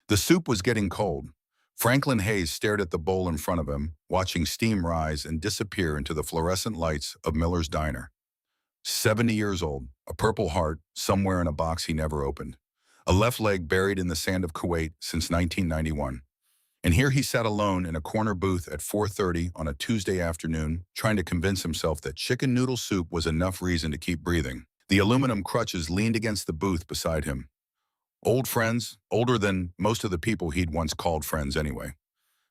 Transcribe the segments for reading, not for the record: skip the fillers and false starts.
The soup was getting cold. Franklin Hayes stared at the bowl in front of him, watching steam rise and disappear into the fluorescent lights of Miller's Diner. 70 years old, a purple heart somewhere in a box he never opened, a left leg buried in the sand of Kuwait since 1991. And here he sat alone in a corner booth at 4:30 on a Tuesday afternoon, trying to convince himself that chicken noodle soup was enough reason to keep breathing. The aluminum crutches leaned against the booth beside him. Old friends, older than most of the people he'd once called friends anyway.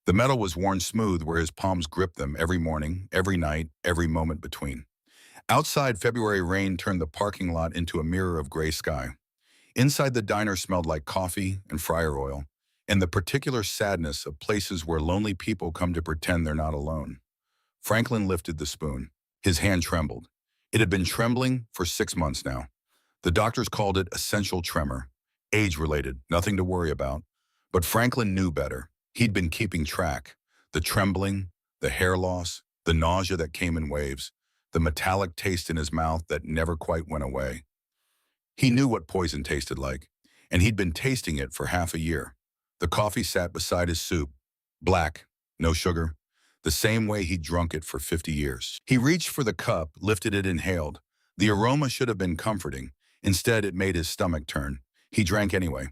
The metal was worn smooth where his palms gripped them every morning, every night, every moment between. Outside, February rain turned the parking lot into a mirror of gray sky. Inside, the diner smelled like coffee and fryer oil, and the particular sadness of places where lonely people come to pretend they're not alone. Franklin lifted the spoon. His hand trembled. It had been trembling for 6 months now. The doctors called it essential tremor. Age-related, nothing to worry about. But Franklin knew better. He'd been keeping track. The trembling, the hair loss, the nausea that came in waves, the metallic taste in his mouth that never quite went away. He knew what poison tasted like, and he'd been tasting it for half a year. The coffee sat beside his soup, black, no sugar, the same way he'd drunk it for 50 years. He reached for the cup, lifted it, inhaled. The aroma should have been comforting. Instead, it made his stomach turn. He drank anyway.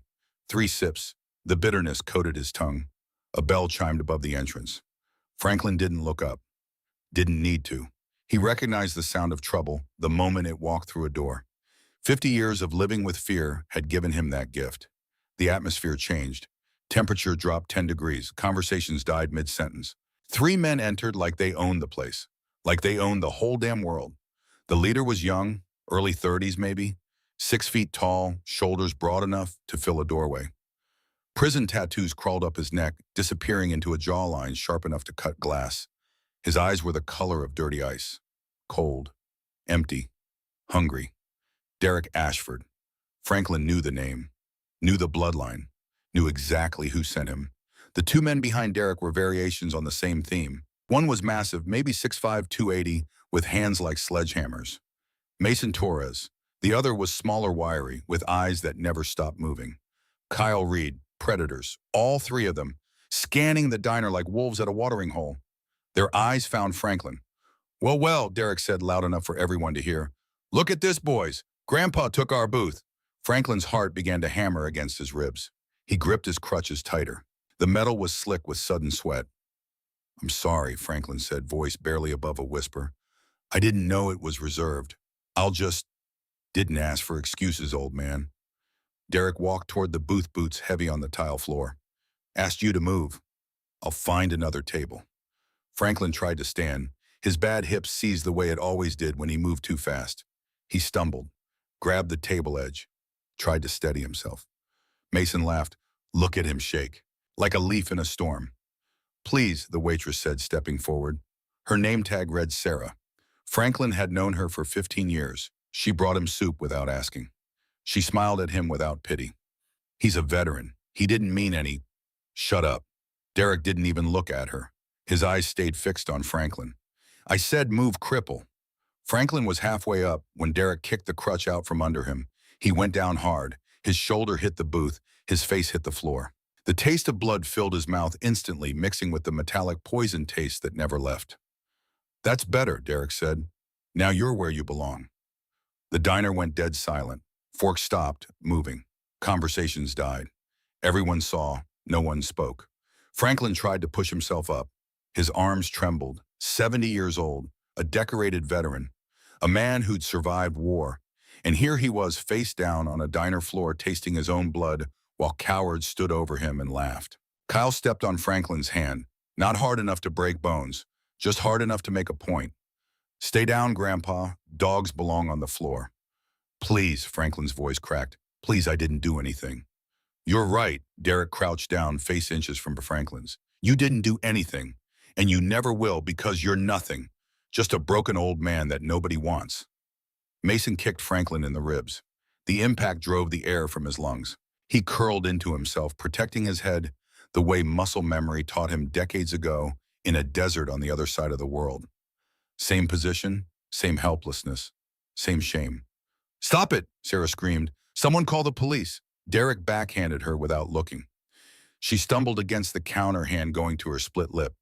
3 sips. The bitterness coated his tongue. A bell chimed above the entrance. Franklin didn't look up. Didn't need to. He recognized the sound of trouble the moment it walked through a door. 50 years of living with fear had given him that gift. The atmosphere changed. Temperature dropped 10 degrees. Conversations died mid-sentence. 3 men entered like they owned the place. Like they owned the whole damn world. The leader was young, early 30s maybe. 6 feet tall, shoulders broad enough to fill a doorway. Prison tattoos crawled up his neck, disappearing into a jawline sharp enough to cut glass. His eyes were the color of dirty ice. Cold. Empty. Hungry. Derek Ashford. Franklin knew the name. Knew the bloodline. Knew exactly who sent him. The 2 men behind Derek were variations on the same theme. One was massive, maybe 6'5", 280, with hands like sledgehammers. Mason Torres. The other was smaller, wiry, with eyes that never stopped moving. Kyle Reed, predators, all 3 of them, scanning the diner like wolves at a watering hole. Their eyes found Franklin. "Well, well," Derek said loud enough for everyone to hear. "Look at this, boys. Grandpa took our booth." Franklin's heart began to hammer against his ribs. He gripped his crutches tighter. The metal was slick with sudden sweat. "I'm sorry," Franklin said, voice barely above a whisper. "I didn't know it was reserved. I'll just..." "Didn't ask for excuses, old man." Derek walked toward the booth, boots heavy on the tile floor. "Asked you to move. I'll find another table." Franklin tried to stand. His bad hips seized the way it always did when he moved too fast. He stumbled, grabbed the table edge, tried to steady himself. Mason laughed. "Look at him shake, like a leaf in a storm." "Please," the waitress said, stepping forward. Her name tag read Sarah. Franklin had known her for 15 years. She brought him soup without asking. She smiled at him without pity. "He's a veteran. He didn't mean any..." "Shut up." Derek didn't even look at her. His eyes stayed fixed on Franklin. "I said move, cripple." Franklin was halfway up when Derek kicked the crutch out from under him. He went down hard. His shoulder hit the booth. His face hit the floor. The taste of blood filled his mouth instantly, mixing with the metallic poison taste that never left. "That's better," Derek said. "Now you're where you belong." The diner went dead silent. Forks stopped, moving. Conversations died. Everyone saw, no one spoke. Franklin tried to push himself up. His arms trembled. 70 years old, a decorated veteran, a man who'd survived war. And here he was, face down on a diner floor, tasting his own blood, while cowards stood over him and laughed. Kyle stepped on Franklin's hand, not hard enough to break bones, just hard enough to make a point. "Stay down, Grandpa. Dogs belong on the floor." "Please," Franklin's voice cracked. "Please, I didn't do anything." "You're right." Derek crouched down, face inches from Franklin's. "You didn't do anything, and you never will, because you're nothing. Just a broken old man that nobody wants." Mason kicked Franklin in the ribs. The impact drove the air from his lungs. He curled into himself, protecting his head the way muscle memory taught him decades ago in a desert on the other side of the world. Same position, same helplessness, same shame. "Stop it!" Sarah screamed. "Someone call the police." Derek backhanded her without looking. She stumbled against the counter, hand going to her split lip.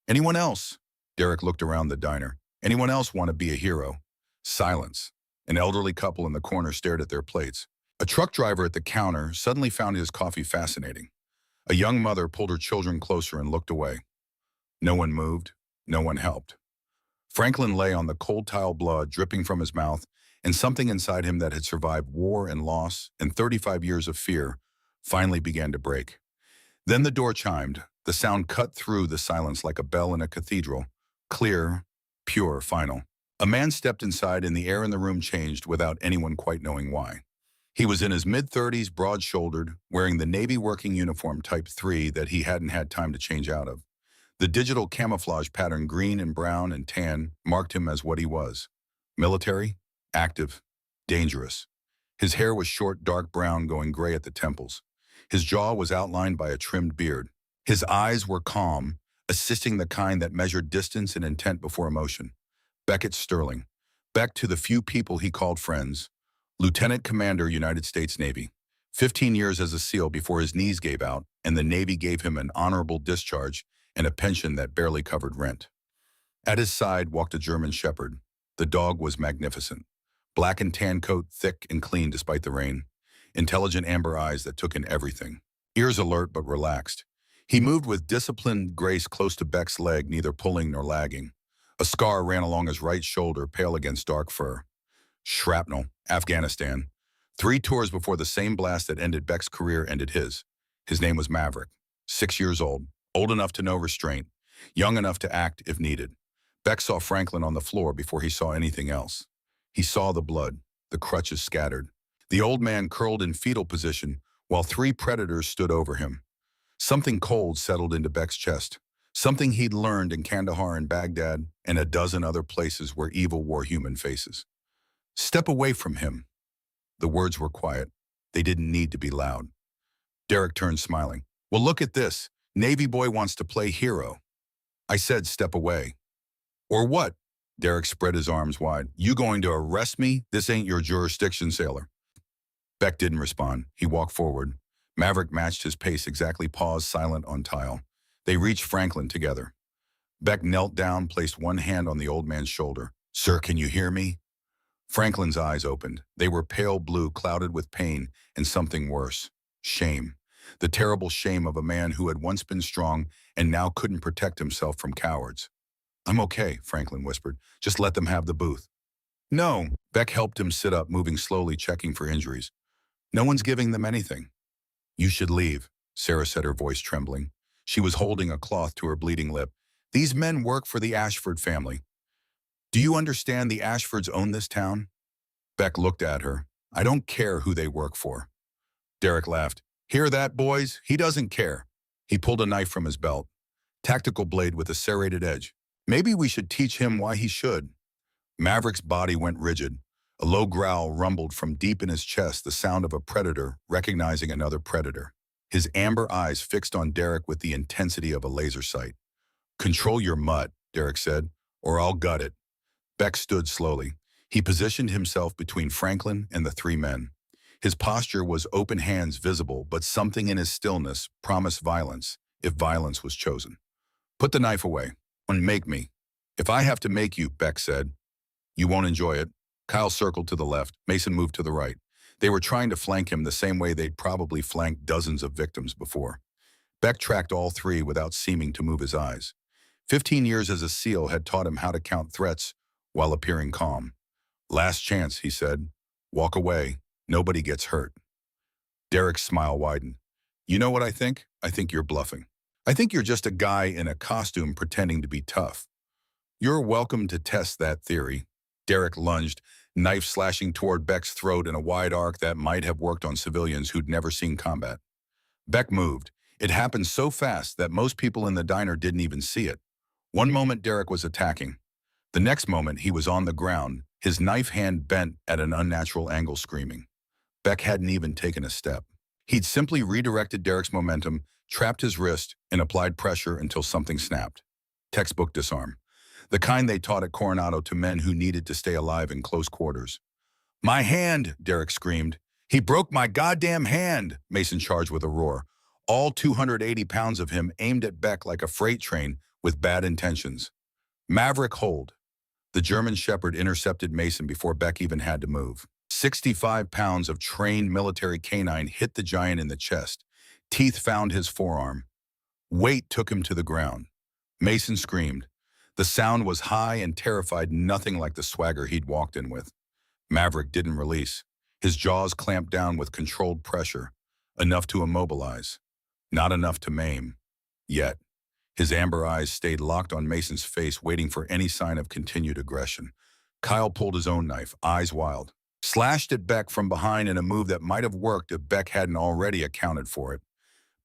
Anyone else? Derek looked around the diner. Anyone else want to be a hero? Silence. An elderly couple in the corner stared at their plates. A truck driver at the counter suddenly found his coffee fascinating. A young mother pulled her children closer and looked away. No one moved. No one helped. Franklin lay on the cold tile, blood dripping from his mouth, and something inside him that had survived war and loss and 35 years of fear finally began to break. Then the door chimed. The sound cut through the silence like a bell in a cathedral. Clear, pure, final. A man stepped inside and the air in the room changed without anyone quite knowing why. He was in his mid-30s, broad-shouldered, wearing the Navy working uniform Type 3 that he hadn't had time to change out of. The digital camouflage pattern, green and brown and tan, marked him as what he was. Military, active, dangerous. His hair was short, dark brown, going gray at the temples. His jaw was outlined by a trimmed beard. His eyes were calm, assisting the kind that measured distance and intent before emotion. Beckett Sterling. Beck, to the few people he called friends. Lieutenant Commander, United States Navy. 15 years as a SEAL before his knees gave out, and the Navy gave him an honorable discharge and a pension that barely covered rent. At his side walked a German shepherd. The dog was magnificent. Black and tan coat, thick and clean despite the rain. Intelligent amber eyes that took in everything. Ears alert but relaxed. He moved with disciplined grace close to Beck's leg, neither pulling nor lagging. A scar ran along his right shoulder, pale against dark fur. Shrapnel, Afghanistan. 3 tours before the same blast that ended Beck's career ended his. His name was Maverick. 6 years old enough to know restraint, young enough to act if needed. Beck saw Franklin on the floor before he saw anything else. He saw the blood, the crutches scattered. The old man curled in fetal position while 3 predators stood over him. Something cold settled into Beck's chest. Something he'd learned in Kandahar and Baghdad and a dozen other places where evil wore human faces. Step away from him. The words were quiet. They didn't need to be loud. Derek turned, smiling. Well, look at this. Navy boy wants to play hero. I said step away. Or what? Derek spread his arms wide. You going to arrest me? This ain't your jurisdiction, sailor. Beck didn't respond. He walked forward. Maverick matched his pace exactly, paused silent on tile. They reached Franklin together. Beck knelt down, placed one hand on the old man's shoulder. Sir, can you hear me? Franklin's eyes opened. They were pale blue, clouded with pain and something worse. Shame. The terrible shame of a man who had once been strong and now couldn't protect himself from cowards. I'm okay, Franklin whispered. Just let them have the booth. No. Beck helped him sit up, moving slowly, checking for injuries. No one's giving them anything. You should leave, Sarah said, her voice trembling. She was holding a cloth to her bleeding lip. These men work for the Ashford family. Do you understand the Ashfords own this town? Beck looked at her. I don't care who they work for. Derek laughed. Hear that, boys? He doesn't care. He pulled a knife from his belt. Tactical blade with a serrated edge. Maybe we should teach him why he should. Maverick's body went rigid. A low growl rumbled from deep in his chest, the sound of a predator recognizing another predator. His amber eyes fixed on Derek with the intensity of a laser sight. Control your mutt, Derek said, or I'll gut it. Beck stood slowly. He positioned himself between Franklin and the 3 men. His posture was open hands visible, but something in his stillness promised violence, if violence was chosen. Put the knife away. And make me. If I have to make you, Beck said. You won't enjoy it. Kyle circled to the left. Mason moved to the right. They were trying to flank him the same way they'd probably flanked dozens of victims before. Beck tracked all 3 without seeming to move his eyes. 15 years as a SEAL had taught him how to count threats while appearing calm. Last chance, he said. Walk away. Nobody gets hurt. Derek's smile widened. You know what I think? I think you're bluffing. I think you're just a guy in a costume pretending to be tough. You're welcome to test that theory. Derek lunged, knife slashing toward Beck's throat in a wide arc that might have worked on civilians who'd never seen combat. Beck moved. It happened so fast that most people in the diner didn't even see it. One moment Derek was attacking. The next moment he was on the ground, his knife hand bent at an unnatural angle, screaming. Beck hadn't even taken a step. He'd simply redirected Derek's momentum, trapped his wrist, and applied pressure until something snapped. Textbook disarm. The kind they taught at Coronado to men who needed to stay alive in close quarters. My hand, Derek screamed. He broke my goddamn hand, Mason charged with a roar. all 280 pounds of him aimed at Beck like a freight train with bad intentions. Maverick hold. The German Shepherd intercepted Mason before Beck even had to move. 65 pounds of trained military canine hit the giant in the chest. Teeth found his forearm. Weight took him to the ground. Mason screamed. The sound was high and terrified, nothing like the swagger he'd walked in with. Maverick didn't release. His jaws clamped down with controlled pressure, enough to immobilize, not enough to maim. Yet, his amber eyes stayed locked on Mason's face, waiting for any sign of continued aggression. Kyle pulled his own knife, eyes wild, slashed at Beck from behind in a move that might have worked if Beck hadn't already accounted for it.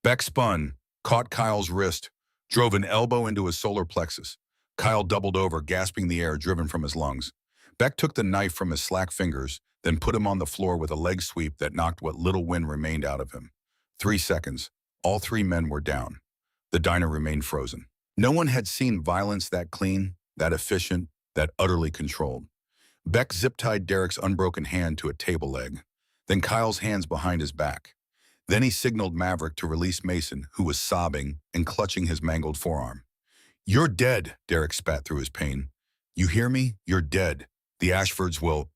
Beck spun, caught Kyle's wrist, drove an elbow into his solar plexus. Kyle doubled over, gasping the air driven from his lungs. Beck took the knife from his slack fingers, then put him on the floor with a leg sweep that knocked what little wind remained out of him. 3 seconds. All 3 men were down. The diner remained frozen. No one had seen violence that clean, that efficient, that utterly controlled. Beck zip-tied Derek's unbroken hand to a table leg, then Kyle's hands behind his back. Then he signaled Maverick to release Mason, who was sobbing and clutching his mangled forearm. "You're dead," Derek spat through his pain. "You hear me? You're dead. The Ashfords will—"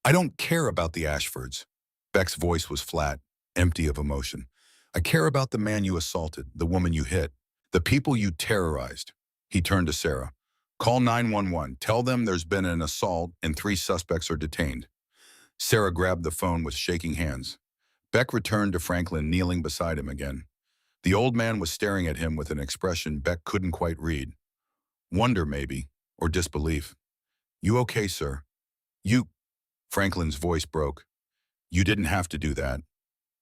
"I don't care about the Ashfords." Beck's voice was flat, empty of emotion. "I care about the man you assaulted, the woman you hit, the people you terrorized." He turned to Sarah. "Call 911. Tell them there's been an assault and 3 suspects are detained." Sarah grabbed the phone with shaking hands. Beck returned to Franklin, kneeling beside him again. The old man was staring at him with an expression Beck couldn't quite read. Wonder, maybe, or disbelief. "You okay, sir?" "You—" Franklin's voice broke. "You didn't have to do that."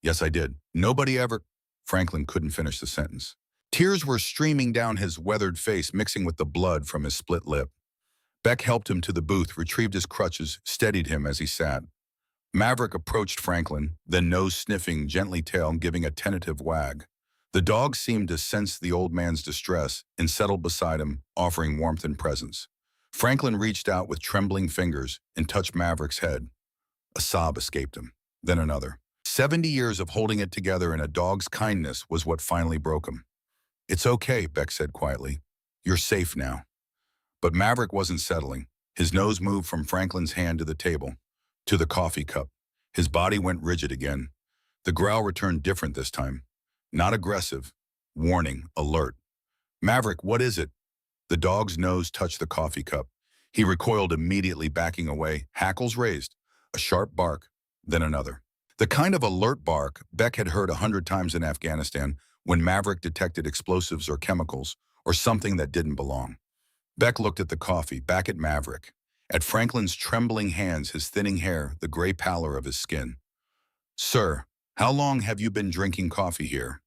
"Yes, I did. Nobody ever—" Franklin couldn't finish the sentence. Tears were streaming down his weathered face, mixing with the blood from his split lip. Beck helped him to the booth, retrieved his crutches, steadied him as he sat. Maverick approached Franklin, then nose-sniffing, gently tail giving a tentative wag. The dog seemed to sense the old man's distress and settled beside him, offering warmth and presence. Franklin reached out with trembling fingers and touched Maverick's head. A sob escaped him, then another. 70 years of holding it together in a dog's kindness was what finally broke him. "It's okay," Beck said quietly. "You're safe now." But Maverick wasn't settling. His nose moved from Franklin's hand to the table, to the coffee cup. His body went rigid again. The growl returned different this time. Not aggressive. Warning, alert. "Maverick, what is it?" The dog's nose touched the coffee cup. He recoiled immediately, backing away, hackles raised. A sharp bark, then another. The kind of alert bark Beck had heard 100 times in Afghanistan when Maverick detected explosives or chemicals, or something that didn't belong. Beck looked at the coffee, back at Maverick, at Franklin's trembling hands, his thinning hair, the gray pallor of his skin. "Sir, how long have you been drinking coffee here?"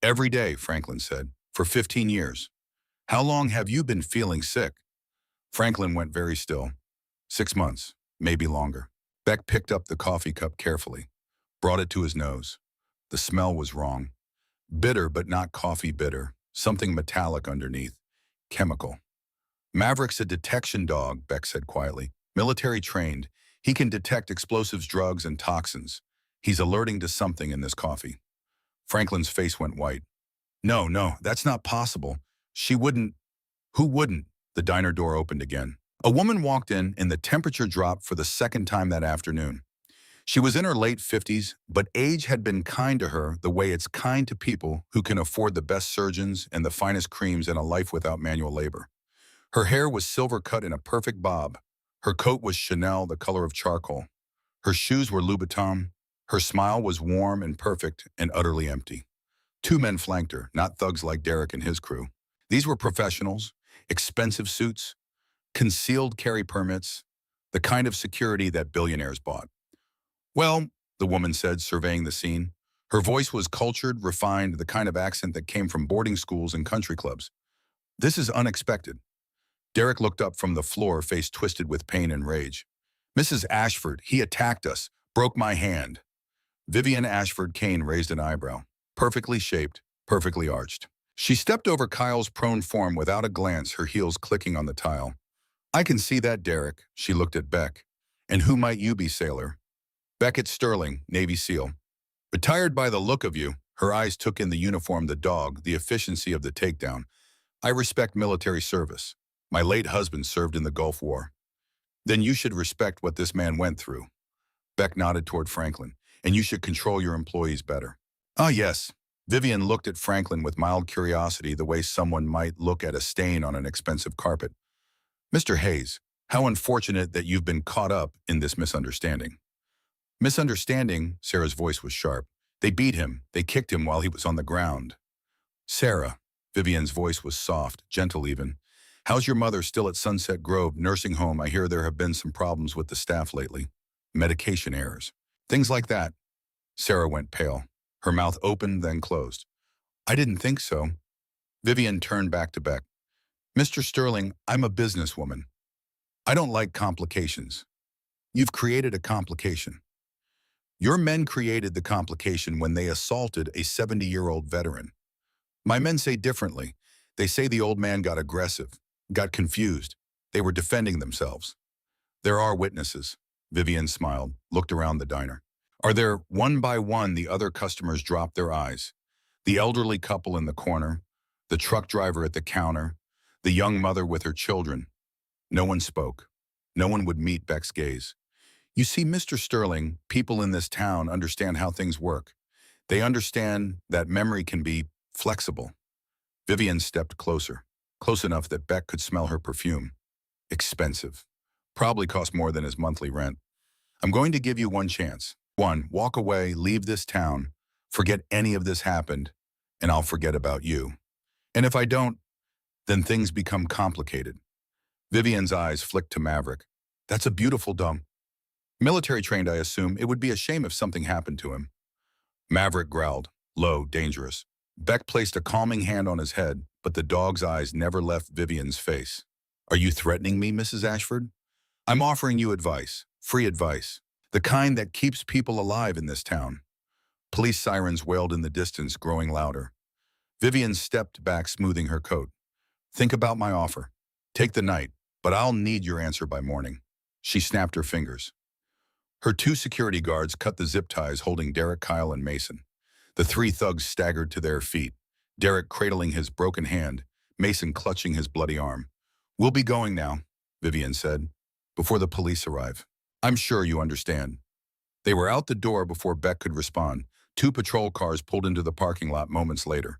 "Every day," Franklin said, "for 15 years. "How long have you been feeling sick?" Franklin went very still. 6 months, maybe longer. Beck picked up the coffee cup carefully, brought it to his nose. The smell was wrong. Bitter, but not coffee bitter. Something metallic underneath. Chemical. "Maverick's a detection dog," Beck said quietly. "Military trained. He can detect explosives, drugs, and toxins. He's alerting to something in this coffee." Franklin's face went white. No, that's not possible. She wouldn't." "Who wouldn't?" The diner door opened again. A woman walked in, and the temperature dropped for the second time that afternoon. She was in her late 50s, but age had been kind to her the way it's kind to people who can afford the best surgeons and the finest creams in a life without manual labor. Her hair was silver-cut in a perfect bob. Her coat was Chanel, the color of charcoal. Her shoes were Louboutin. Her smile was warm and perfect and utterly empty. 2 men flanked her, not thugs like Derek and his crew. These were professionals, expensive suits, concealed carry permits, the kind of security that billionaires bought. "Well," the woman said, surveying the scene. Her voice was cultured, refined, the kind of accent that came from boarding schools and country clubs. "This is unexpected." Derek looked up from the floor, face twisted with pain and rage. "Mrs. Ashford, he attacked us, broke my hand." Vivian Ashford Kane raised an eyebrow, perfectly shaped, perfectly arched. She stepped over Kyle's prone form without a glance, her heels clicking on the tile. "I can see that, Derek." She looked at Beck. "And who might you be, sailor?" "Beckett Sterling, Navy SEAL." "Retired by the look of you." Her eyes took in the uniform, the dog, the efficiency of the takedown. I respect military service. My late husband served in the Gulf War. Then you should respect what this man went through. Beck nodded toward Franklin. And you should control your employees better. Ah, yes. Vivian looked at Franklin with mild curiosity, the way someone might look at a stain on an expensive carpet. Mr. Hayes, how unfortunate that you've been caught up in this misunderstanding. Misunderstanding? Sarah's voice was sharp. They beat him. They kicked him while he was on the ground. Sarah, Vivian's voice was soft, gentle even. How's your mother? Still at Sunset Grove nursing home? I hear there have been some problems with the staff lately. Medication errors. Things like that. Sarah went pale. Her mouth opened, then closed. I didn't think so. Vivian turned back to Beck. Mr. Sterling, I'm a businesswoman. I don't like complications. You've created a complication. Your men created the complication when they assaulted a 70-year-old veteran. My men say differently. They say the old man got aggressive, got confused. They were defending themselves. There are witnesses. Vivian smiled, looked around the diner. Are there? One by one, the other customers dropped their eyes. The elderly couple in the corner, the truck driver at the counter, the young mother with her children. No one spoke. No one would meet Beck's gaze. You see, Mr. Sterling, people in this town understand how things work. They understand that memory can be flexible. Vivian stepped closer, close enough that Beck could smell her perfume. Expensive. Probably cost more than his monthly rent. I'm going to give you one chance. One, walk away, leave this town, forget any of this happened, and I'll forget about you. And if I don't, then things become complicated. Vivian's eyes flicked to Maverick. That's a beautiful dog. Military trained, I assume. It would be a shame if something happened to him. Maverick growled, low, dangerous. Beck placed a calming hand on his head, but the dog's eyes never left Vivian's face. Are you threatening me, Mrs. Ashford? I'm offering you advice, free advice, the kind that keeps people alive in this town. Police sirens wailed in the distance, growing louder. Vivian stepped back, smoothing her coat. Think about my offer. Take the night, but I'll need your answer by morning. She snapped her fingers. Her two security guards cut the zip ties holding Derek, Kyle, and Mason. The three thugs staggered to their feet, Derek cradling his broken hand, Mason clutching his bloody arm. We'll be going now, Vivian said, before the police arrive. I'm sure you understand. They were out the door before Beck could respond. Two patrol cars pulled into the parking lot moments later.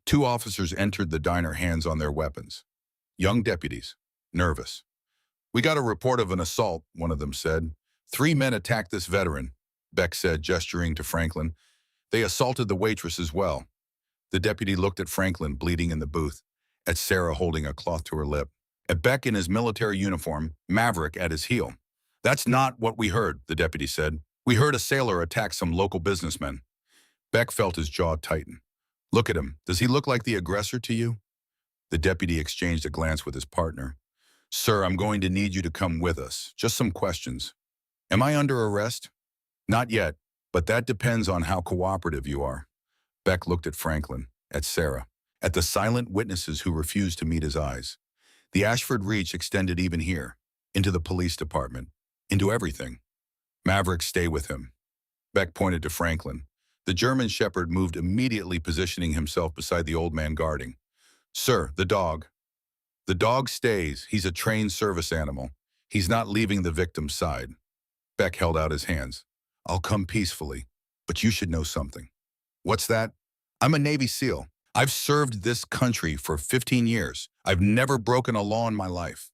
Two officers entered the diner, hands on their weapons. Young deputies, nervous. We got a report of an assault, one of them said. 3 men attacked this veteran, Beck said, gesturing to Franklin. They assaulted the waitress as well. The deputy looked at Franklin, bleeding in the booth, at Sarah holding a cloth to her lip, at Beck in his military uniform, Maverick at his heel. That's not what we heard, the deputy said. We heard a sailor attack some local businessmen. Beck felt his jaw tighten. Look at him. Does he look like the aggressor to you? The deputy exchanged a glance with his partner. Sir, I'm going to need you to come with us. Just some questions. Am I under arrest? Not yet, but that depends on how cooperative you are. Beck looked at Franklin, at Sarah, at the silent witnesses who refused to meet his eyes. The Ashford reach extended even here, into the police department, into everything. Maverick, stay with him. Beck pointed to Franklin. The German shepherd moved immediately, positioning himself beside the old man guarding. Sir, the dog. The dog stays. He's a trained service animal. He's not leaving the victim's side. Beck held out his hands. I'll come peacefully, but you should know something. What's that? I'm a Navy SEAL. I've served this country for 15 years. I've never broken a law in my life.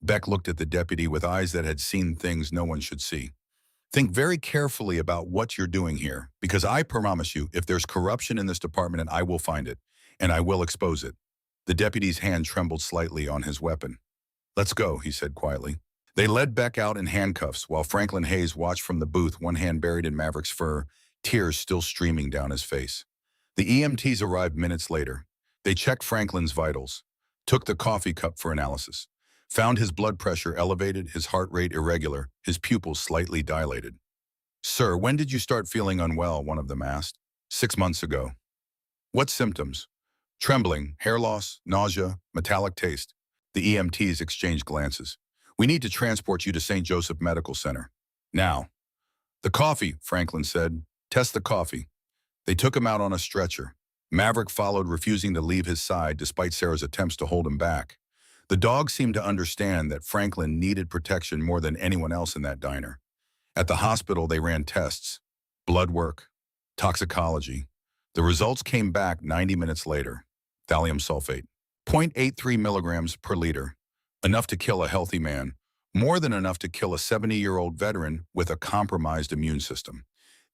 Beck looked at the deputy with eyes that had seen things no one should see. Think very carefully about what you're doing here, because I promise you, if there's corruption in this department, and I will find it, and I will expose it. The deputy's hand trembled slightly on his weapon. Let's go, he said quietly. They led Beck out in handcuffs while Franklin Hayes watched from the booth, one hand buried in Maverick's fur, tears still streaming down his face. The EMTs arrived minutes later. They checked Franklin's vitals, took the coffee cup for analysis, found his blood pressure elevated, his heart rate irregular, his pupils slightly dilated. Sir, when did you start feeling unwell? One of them asked. 6 months ago. What symptoms? Trembling, hair loss, nausea, metallic taste. The EMTs exchanged glances. We need to transport you to St. Joseph Medical Center. Now. The coffee, Franklin said. Test the coffee. They took him out on a stretcher. Maverick followed, refusing to leave his side despite Sarah's attempts to hold him back. The dog seemed to understand that Franklin needed protection more than anyone else in that diner. At the hospital, they ran tests, blood work, toxicology. The results came back 90 minutes later. Thallium sulfate, 0.83 milligrams per liter, enough to kill a healthy man, more than enough to kill a 70-year-old veteran with a compromised immune system.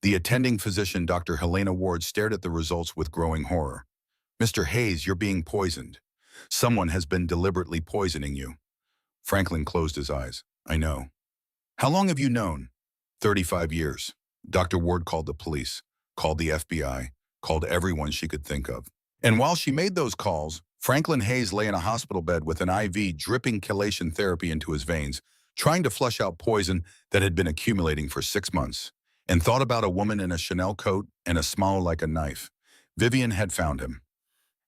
The attending physician, Dr. Helena Ward, stared at the results with growing horror. "Mr. Hayes, you're being poisoned. Someone has been deliberately poisoning you." Franklin closed his eyes. "I know." "How long have you known?" 35 years. Dr. Ward called the police, called the FBI, called everyone she could think of. And while she made those calls, Franklin Hayes lay in a hospital bed with an IV dripping chelation therapy into his veins, trying to flush out poison that had been accumulating for 6 months, and thought about a woman in a Chanel coat and a smile like a knife. Vivian had found him.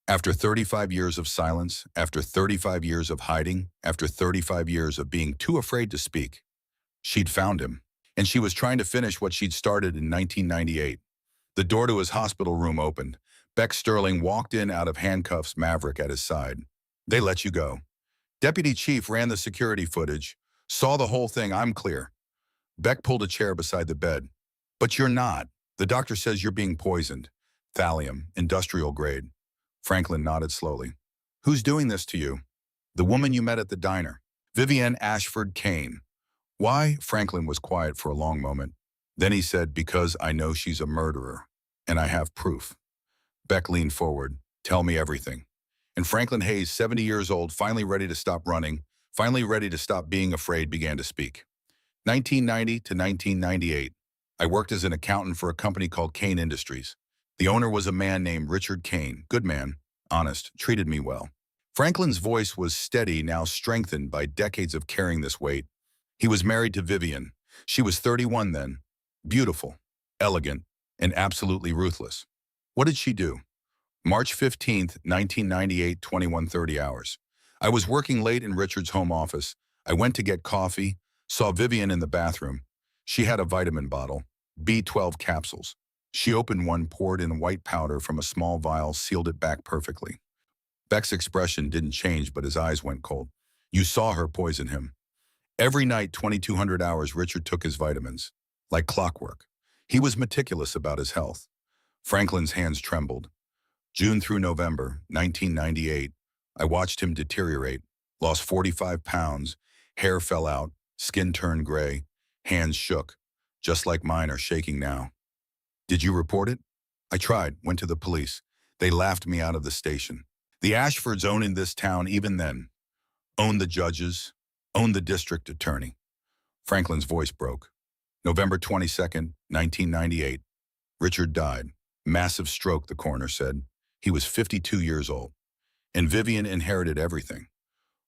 After 35 years of silence, after 35 years of hiding, after 35 years of being too afraid to speak, she'd found him. And she was trying to finish what she'd started in 1998. The door to his hospital room opened. Beck Sterling walked in out of handcuffs, Maverick at his side. "They let you go." Deputy Chief ran the security footage, saw the whole thing. "I'm clear." Beck pulled a chair beside the bed. "But you're not. The doctor says you're being poisoned. Thallium, industrial grade." Franklin nodded slowly. "Who's doing this to you?" "The woman you met at the diner. Vivian Ashford Kane." "Why?" Franklin was quiet for a long moment. Then he said, "Because I know she's a murderer, and I have proof." Beck leaned forward. "Tell me everything." And Franklin Hayes, 70 years old, finally ready to stop running, finally ready to stop being afraid, began to speak. 1990 to 1998. I worked as an accountant for a company called Kane Industries. The owner was a man named Richard Kane. Good man, honest, treated me well. Franklin's voice was steady, now strengthened by decades of carrying this weight. He was married to Vivian. She was 31 then. Beautiful, elegant, and absolutely ruthless. What did she do? March 15th, 1998, 21:30 hours. I was working late in Richard's home office. I went to get coffee, saw Vivian in the bathroom. She had a vitamin bottle, B12 capsules. She opened one, poured in white powder from a small vial, sealed it back perfectly. Beck's expression didn't change, but his eyes went cold. "You saw her poison him." Every night, 2200 hours, Richard took his vitamins. Like clockwork. He was meticulous about his health. Franklin's hands trembled. June through November, 1998, I watched him deteriorate, lost 45 pounds, hair fell out, skin turned gray, hands shook, just like mine are shaking now. "Did you report it?" "I tried, went to the police. They laughed me out of the station. The Ashfords owned this town even then. Owned the judges, owned the district attorney." Franklin's voice broke. November 22nd, 1998. Richard died. Massive stroke, the coroner said. He was 52 years old. And Vivian inherited everything.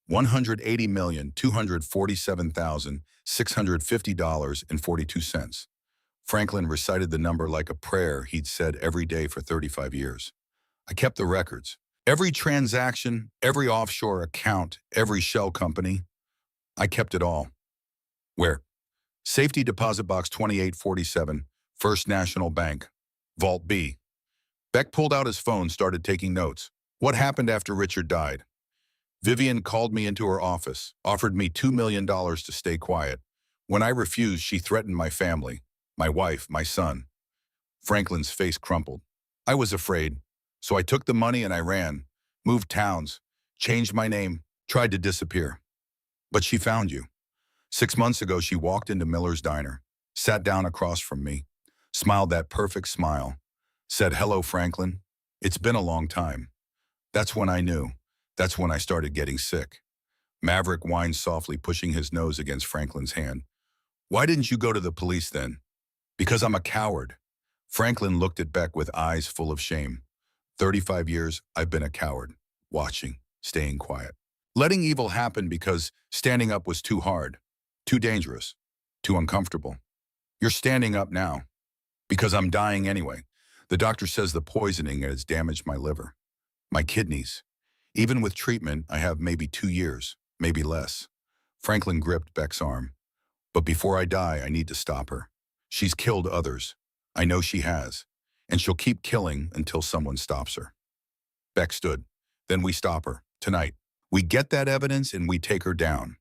$180,247,650.42. Franklin recited the number like a prayer he'd said every day for 35 years. "I kept the records. Every transaction, every offshore account, every shell company. I kept it all." "Where?" "Safety Deposit Box 2847, First National Bank, Vault B." Beck pulled out his phone, started taking notes. "What happened after Richard died?" "Vivian called me into her office, offered me $2 million to stay quiet. When I refused, she threatened my family, my wife, my son." Franklin's face crumpled. "I was afraid. So I took the money and I ran, moved towns, changed my name, tried to disappear. But she found you. 6 months ago, she walked into Miller's diner, sat down across from me, smiled that perfect smile, said, 'Hello, Franklin. It's been a long time.' That's when I knew. That's when I started getting sick." Maverick whined softly, pushing his nose against Franklin's hand. "Why didn't you go to the police then?" "Because I'm a coward." Franklin looked at Beck with eyes full of shame. 35 years, I've been a coward, watching, staying quiet. Letting evil happen because standing up was too hard, too dangerous, too uncomfortable. You're standing up now. Because I'm dying anyway. The doctor says the poisoning has damaged my liver, my kidneys. Even with treatment, I have maybe 2 years, maybe less. Franklin gripped Beck's arm. "But before I die, I need to stop her. She's killed others. I know she has. and she'll keep killing until someone stops her. Beck stood. Then we stop her. Tonight. We get that evidence and we take her down.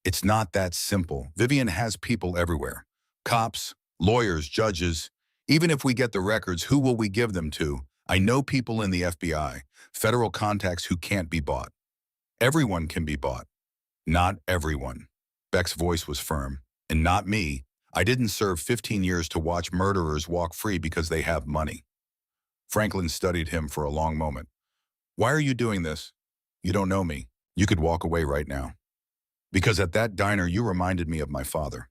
It's not that simple. Vivian has people everywhere. Cops, lawyers, judges. Even if we get the records, who will we give them to? I know people in the FBI, federal contacts who can't be bought. Everyone can be bought. Not everyone. Beck's voice was firm. And not me. I didn't serve 15 years to watch murderers walk free because they have money. Franklin studied him for a long moment. Why are you doing this? You don't know me. You could walk away right now. Because at that diner, you reminded me of my father.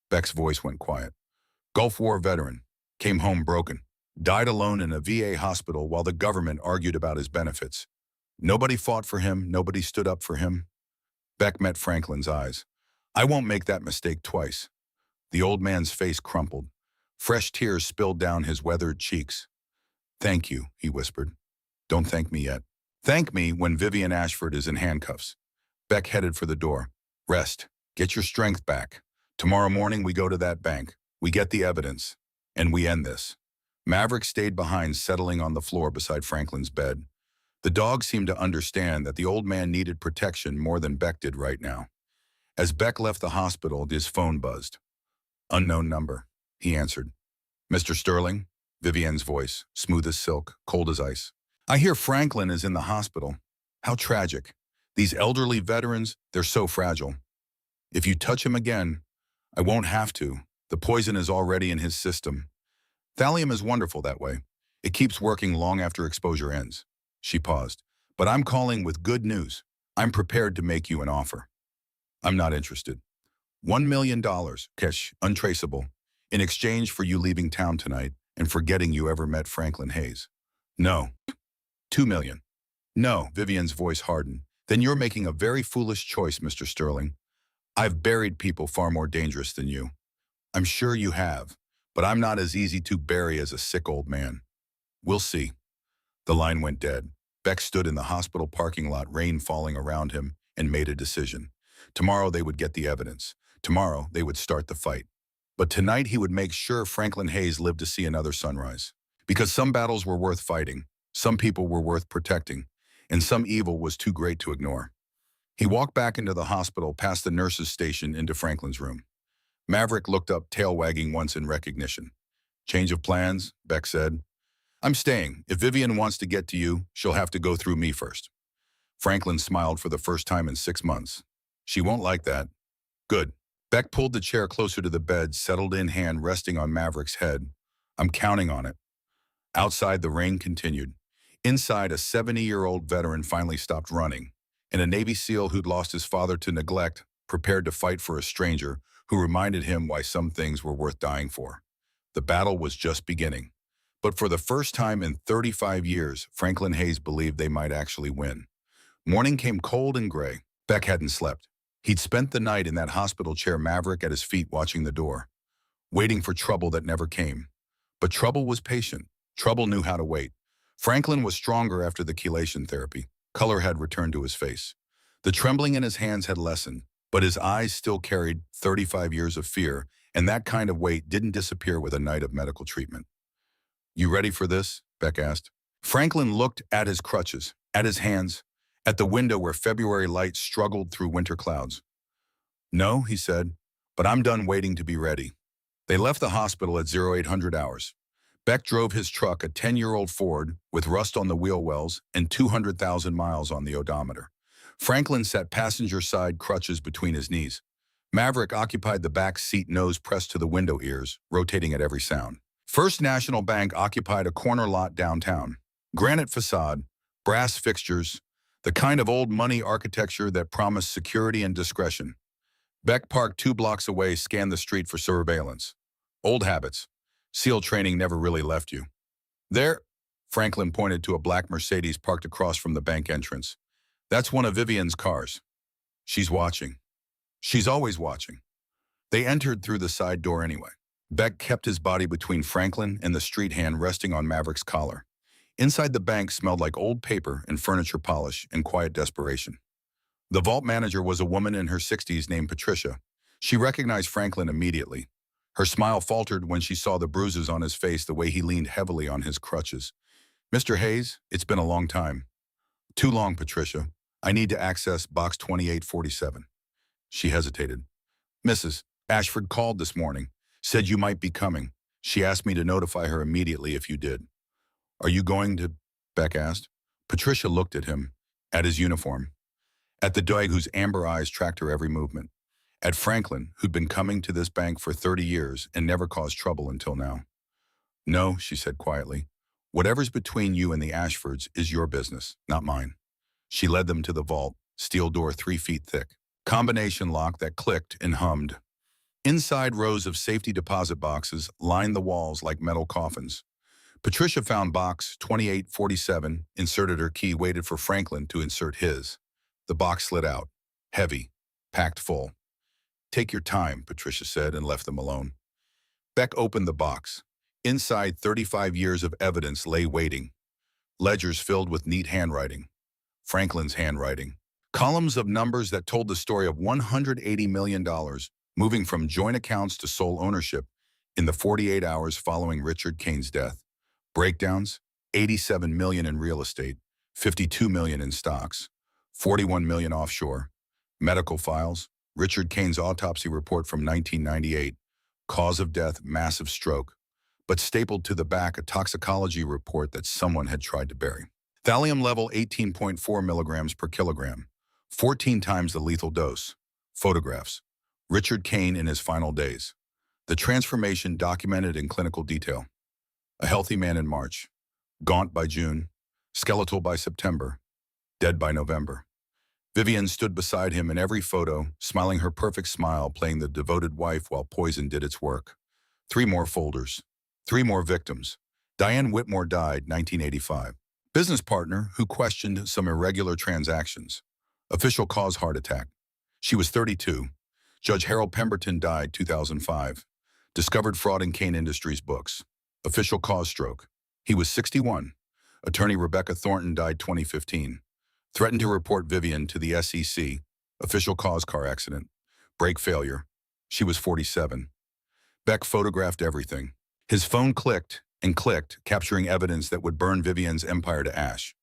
Beck's voice went quiet. Gulf War veteran. Came home broken. Died alone in a VA hospital while the government argued about his benefits. Nobody fought for him. Nobody stood up for him. Beck met Franklin's eyes. I won't make that mistake twice. The old man's face crumpled. Fresh tears spilled down his weathered cheeks. Thank you, he whispered. Don't thank me yet. Thank me when Vivian Ashford is in handcuffs. Beck headed for the door. Rest. Get your strength back. Tomorrow morning we go to that bank. We get the evidence. And we end this. Maverick stayed behind, settling on the floor beside Franklin's bed. The dog seemed to understand that the old man needed protection more than Beck did right now. As Beck left the hospital, his phone buzzed. Unknown number, he answered. Mr. Sterling? Vivian's voice, smooth as silk, cold as ice. I hear Franklin is in the hospital. How tragic. These elderly veterans, they're so fragile. If you touch him again, I won't have to. The poison is already in his system. Thallium is wonderful that way. It keeps working long after exposure ends. She paused. But I'm calling with good news. I'm prepared to make you an offer. I'm not interested. $1 million, cash, untraceable, in exchange for you leaving town tonight and forgetting you ever met Franklin Hayes. No. $2 million. No, Vivian's voice hardened. Then you're making a very foolish choice, Mr. Sterling. I've buried people far more dangerous than you. I'm sure you have, but I'm not as easy to bury as a sick old man. We'll see. The line went dead. Beck stood in the hospital parking lot, rain falling around him, and made a decision. Tomorrow they would get the evidence. Tomorrow they would start the fight. But tonight he would make sure Franklin Hayes lived to see another sunrise. Because some battles were worth fighting, some people were worth protecting, and some evil was too great to ignore. He walked back into the hospital, past the nurse's station, into Franklin's room. Maverick looked up, tail wagging once in recognition. Change of plans, Beck said. I'm staying. If Vivian wants to get to you, she'll have to go through me first. Franklin smiled for the first time in 6 months. She won't like that. Good. Beck pulled the chair closer to the bed, settled in hand resting on Maverick's head. I'm counting on it. Outside, the rain continued. Inside, a 70-year-old veteran finally stopped running, and a Navy SEAL who'd lost his father to neglect prepared to fight for a stranger who reminded him why some things were worth dying for. The battle was just beginning. But for the first time in 35 years, Franklin Hayes believed they might actually win. Morning came cold and gray. Beck hadn't slept. He'd spent the night in that hospital chair, Maverick at his feet watching the door, waiting for trouble that never came. But trouble was patient. Trouble knew how to wait. Franklin was stronger after the chelation therapy. Color had returned to his face. The trembling in his hands had lessened, but his eyes still carried 35 years of fear, and that kind of weight didn't disappear with a night of medical treatment. You ready for this? Beck asked. Franklin looked at his crutches, at his hands, at the window where February light struggled through winter clouds. No, he said, but I'm done waiting to be ready. They left the hospital at 0800 hours. Beck drove his truck, a 10-year-old Ford, with rust on the wheel wells and 200,000 miles on the odometer. Franklin sat passenger side, crutches between his knees. Maverick occupied the back seat, nose pressed to the window ears, rotating at every sound. First National Bank occupied a corner lot downtown. Granite facade, brass fixtures, the kind of old money architecture that promised security and discretion. Beck parked 2 blocks away, scanned the street for surveillance. Old habits. SEAL training never really left you. There, Franklin pointed to a black Mercedes parked across from the bank entrance. That's one of Vivian's cars. She's watching. She's always watching. They entered through the side door anyway. Beck kept his body between Franklin and the street hand resting on Maverick's collar. Inside, the bank smelled like old paper and furniture polish and quiet desperation. The vault manager was a woman in her 60s named Patricia. She recognized Franklin immediately. Her smile faltered when she saw the bruises on his face, the way he leaned heavily on his crutches. "Mr. Hayes, it's been a long time." "Too long, Patricia. I need to access box 2847. She hesitated. "Mrs. Ashford called this morning, said you might be coming. She asked me to notify her immediately if you did." "Are you going to?" Beck asked. Patricia looked at him, at his uniform, at the dog whose amber eyes tracked her every movement, at Franklin, who'd been coming to this bank for 30 years and never caused trouble until now. "No," she said quietly. "Whatever's between you and the Ashfords is your business, not mine." She led them to the vault, steel door 3 feet thick. Combination lock that clicked and hummed. Inside, rows of safety deposit boxes lined the walls like metal coffins. Patricia found box 2847, inserted her key, waited for Franklin to insert his. The box slid out, heavy, packed full. "Take your time," Patricia said, and left them alone. Beck opened the box. Inside, 35 years of evidence lay waiting. Ledgers filled with neat handwriting. Franklin's handwriting. Columns of numbers that told the story of $180 million, moving from joint accounts to sole ownership in the 48 hours following Richard Kane's death. Breakdowns: $87 million in real estate, $52 million in stocks, $41 million offshore. Medical files: Richard Kane's autopsy report from 1998. Cause of death: massive stroke. But stapled to the back, a toxicology report that someone had tried to bury. Thallium level 18.4 milligrams per kilogram, 14 times the lethal dose. Photographs: Richard Kane in his final days. The transformation documented in clinical detail. A healthy man in March, gaunt by June, skeletal by September, dead by November. Vivian stood beside him in every photo, smiling her perfect smile, playing the devoted wife while poison did its work. 3 more folders. 3 more victims. Diane Whitmore died, 1985. Business partner who questioned some irregular transactions. Official cause: heart attack. She was 32. Judge Harold Pemberton died, 2005. Discovered fraud in Kane Industries books. Official cause: stroke. He was 61. Attorney Rebecca Thornton died, 2015. Threatened to report Vivian to the SEC. Official cause: car accident. Brake failure. She was 47. Beck photographed everything. His phone clicked and clicked, capturing evidence that would burn Vivian's empire to ash.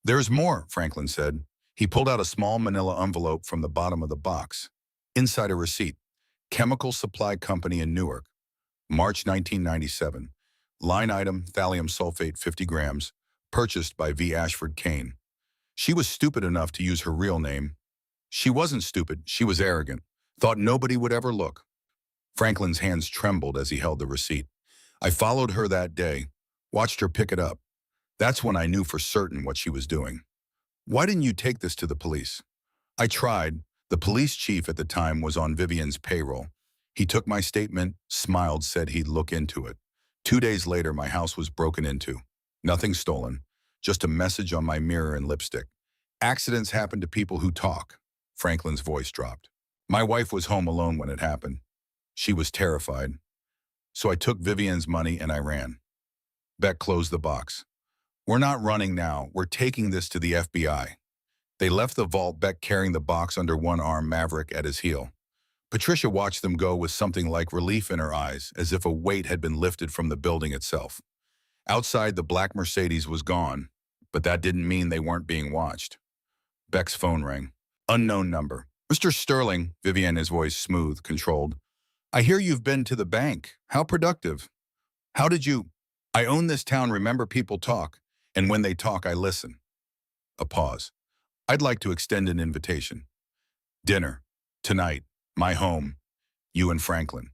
"There's more," Franklin said. He pulled out a small manila envelope from the bottom of the box. Inside, a receipt. Chemical Supply Company in Newark. March 1997. Line item: thallium sulfate 50 grams, purchased by V. Ashford Kane. She was stupid enough to use her real name. She wasn't stupid, she was arrogant. Thought nobody would ever look. Franklin's hands trembled as he held the receipt. "I followed her that day, watched her pick it up. That's when I knew for certain what she was doing." "Why didn't you take this to the police?" "I tried. The police chief at the time was on Vivian's payroll. He took my statement, smiled, said he'd look into it. 2 days later, my house was broken into. Nothing stolen, just a message on my mirror and lipstick. Accidents happen to people who talk." Franklin's voice dropped. "My wife was home alone when it happened. She was terrified. So I took Vivian's money and I ran." Beck closed the box. "We're not running now. We're taking this to the FBI." They left the vault, Beck carrying the box under one arm, Maverick at his heel. Patricia watched them go with something like relief in her eyes, as if a weight had been lifted from the building itself. Outside, the black Mercedes was gone, but that didn't mean they weren't being watched. Beck's phone rang. Unknown number. "Mr. Sterling," Vivian, his voice smooth, controlled. "I hear you've been to the bank. How productive." "How did you?" "I own this town. Remember, people talk, and when they talk, I listen." A pause. "I'd like to extend an invitation. Dinner. Tonight. My home. You and Franklin.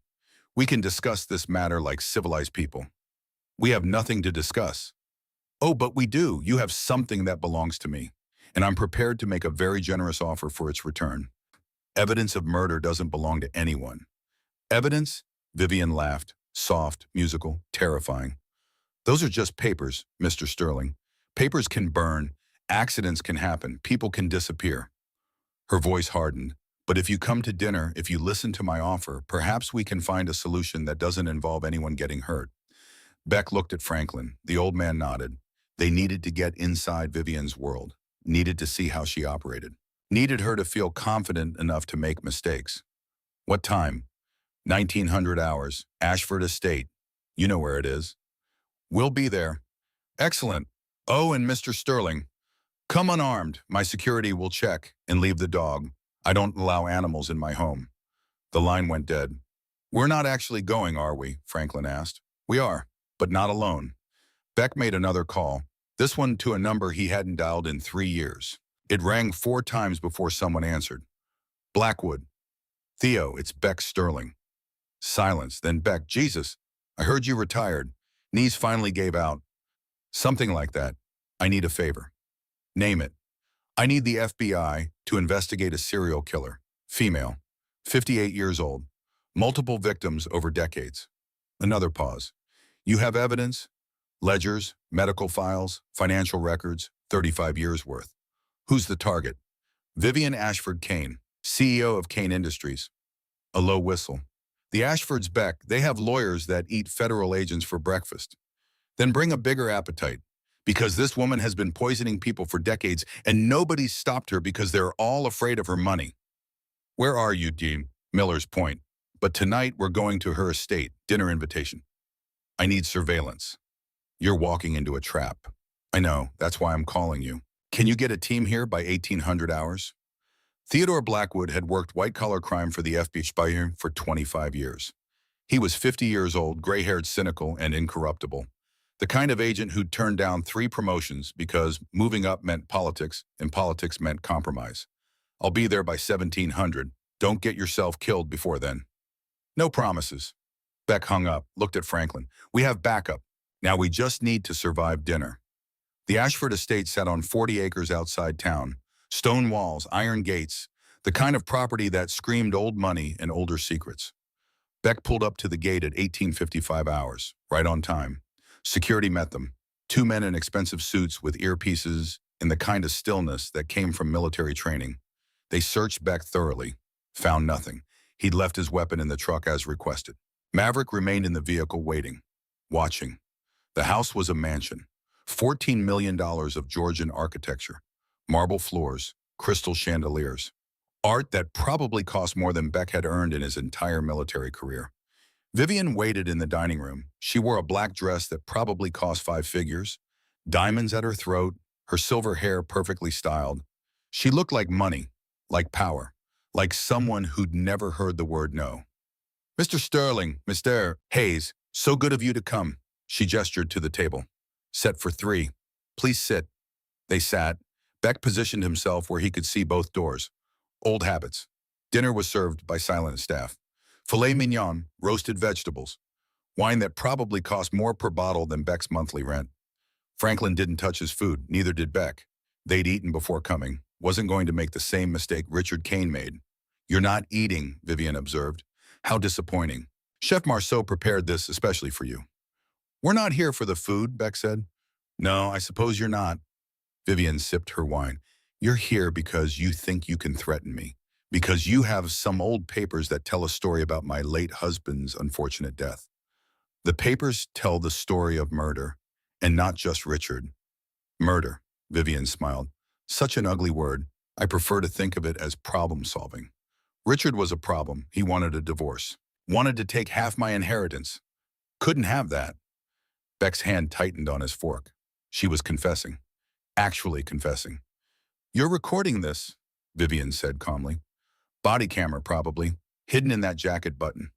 We can discuss this matter like civilized people." "We have nothing to discuss." "Oh, but we do. You have something that belongs to me, and I'm prepared to make a very generous offer for its return. Evidence of murder doesn't belong to anyone." "Evidence?" Vivian laughed, soft, musical, terrifying. "Those are just papers, Mr. Sterling. Papers can burn, accidents can happen, people can disappear." Her voice hardened. "But if you come to dinner, if you listen to my offer, perhaps we can find a solution that doesn't involve anyone getting hurt." Beck looked at Franklin. The old man nodded. They needed to get inside Vivian's world, needed to see how she operated, needed her to feel confident enough to make mistakes. "What time?" 1900 hours, Ashford Estate. You know where it is. We'll be there. Excellent. Oh, and Mr. Sterling, come unarmed. My security will check and leave the dog. I don't allow animals in my home. The line went dead. We're not actually going, are we? Franklin asked. We are, but not alone. Beck made another call, this one to a number he hadn't dialed in 3 years. It rang 4 times before someone answered. Blackwood. Theo, it's Beck Sterling. Silence, then Beck. Jesus, I heard you retired. Knees finally gave out. Something like that. I need a favor. Name it. I need the FBI to investigate a serial killer. Female. 58 years old. Multiple victims over decades. Another pause. You have evidence? Ledgers, medical files, financial records, 35 years worth. Who's the target? Vivian Ashford Kane, CEO of Kane Industries. A low whistle. The Ashfords, Beck, they have lawyers that eat federal agents for breakfast. Then bring a bigger appetite, because this woman has been poisoning people for decades and nobody's stopped her because they're all afraid of her money. Where are you, Dean? Miller's Point. But tonight we're going to her estate, dinner invitation. I need surveillance. You're walking into a trap. I know, that's why I'm calling you. Can you get a team here by 1800 hours? Theodore Blackwood had worked white-collar crime for the FBI for 25 years. He was 50 years old, gray-haired, cynical, and incorruptible. The kind of agent who'd turned down 3 promotions because moving up meant politics and politics meant compromise. I'll be there by 1700. Don't get yourself killed before then. No promises. Beck hung up, looked at Franklin. We have backup. Now we just need to survive dinner. The Ashford estate sat on 40 acres outside town. Stone walls, iron gates, the kind of property that screamed old money and older secrets. Beck pulled up to the gate at 1855 hours, right on time. Security met them. 2 men in expensive suits with earpieces and the kind of stillness that came from military training. They searched Beck thoroughly, found nothing. He'd left his weapon in the truck as requested. Maverick remained in the vehicle waiting, watching. The house was a mansion. $14 million of Georgian architecture. Marble floors, crystal chandeliers. Art that probably cost more than Beck had earned in his entire military career. Vivian waited in the dining room. She wore a black dress that probably cost 5 figures, diamonds at her throat, her silver hair perfectly styled. She looked like money, like power, like someone who'd never heard the word no. Mr. Sterling, Mr. Hayes, so good of you to come. She gestured to the table. Set for 3. Please sit. They sat. Beck positioned himself where he could see both doors. Old habits. Dinner was served by silent staff. Filet mignon, roasted vegetables. Wine that probably cost more per bottle than Beck's monthly rent. Franklin didn't touch his food, neither did Beck. They'd eaten before coming. Wasn't going to make the same mistake Richard Kane made. You're not eating, Vivian observed. How disappointing. Chef Marceau prepared this especially for you. We're not here for the food, Beck said. No, I suppose you're not. Vivian sipped her wine. You're here because you think you can threaten me. Because you have some old papers that tell a story about my late husband's unfortunate death. The papers tell the story of murder, and not just Richard. Murder, Vivian smiled. Such an ugly word. I prefer to think of it as problem solving. Richard was a problem. He wanted a divorce. Wanted to take half my inheritance. Couldn't have that. Beck's hand tightened on his fork. She was confessing. Actually confessing. You're recording this, Vivian said calmly. Body camera, probably. Hidden in that jacket button.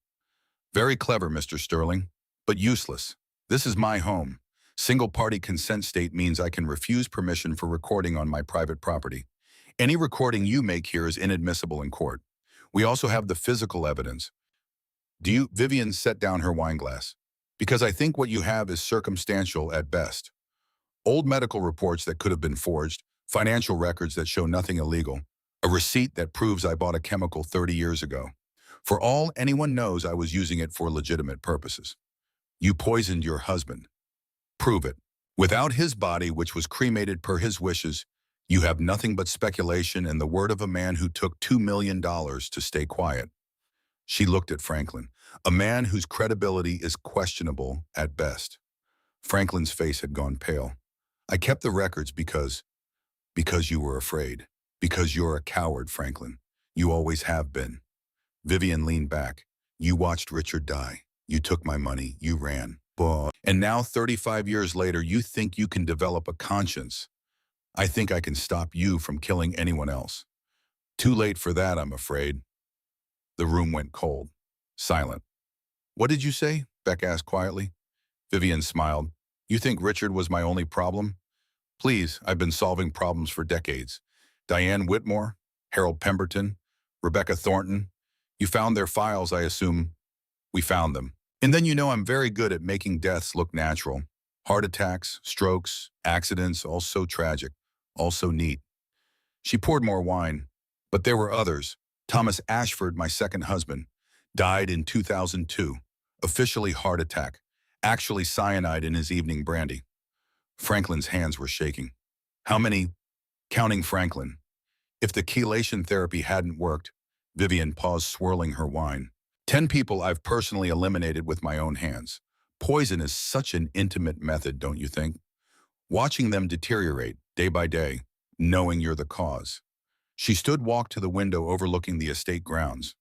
Very clever, Mr. Sterling, but useless. This is my home. Single-party consent state means I can refuse permission for recording on my private property. Any recording you make here is inadmissible in court. We also have the physical evidence. Vivian set down her wine glass. Because I think what you have is circumstantial at best. Old medical reports that could have been forged, financial records that show nothing illegal, a receipt that proves I bought a chemical 30 years ago. For all anyone knows, I was using it for legitimate purposes. You poisoned your husband. Prove it. Without his body, which was cremated per his wishes, you have nothing but speculation and the word of a man who took $2 million to stay quiet. She looked at Franklin, a man whose credibility is questionable at best. Franklin's face had gone pale. I kept the records because you were afraid. Because you're a coward, Franklin. You always have been. Vivian leaned back. You watched Richard die. You took my money. You ran. And now, 35 years later, you think you can develop a conscience. I think I can stop you from killing anyone else. Too late for that, I'm afraid. The room went cold. Silent. What did you say? Beck asked quietly. Vivian smiled. You think Richard was my only problem? Please, I've been solving problems for decades. Diane Whitmore, Harold Pemberton, Rebecca Thornton. You found their files, I assume. We found them. And then you know I'm very good at making deaths look natural. Heart attacks, strokes, accidents, all so tragic, all so neat. She poured more wine. But there were others. Thomas Ashford, my second husband, died in 2002. Officially heart attack. Actually cyanide in his evening brandy. Franklin's hands were shaking. How many? Counting Franklin. If the chelation therapy hadn't worked, Vivian paused, swirling her wine. 10 people I've personally eliminated with my own hands. Poison is such an intimate method, don't you think? Watching them deteriorate day by day, knowing you're the cause. She walked to the window overlooking the estate grounds.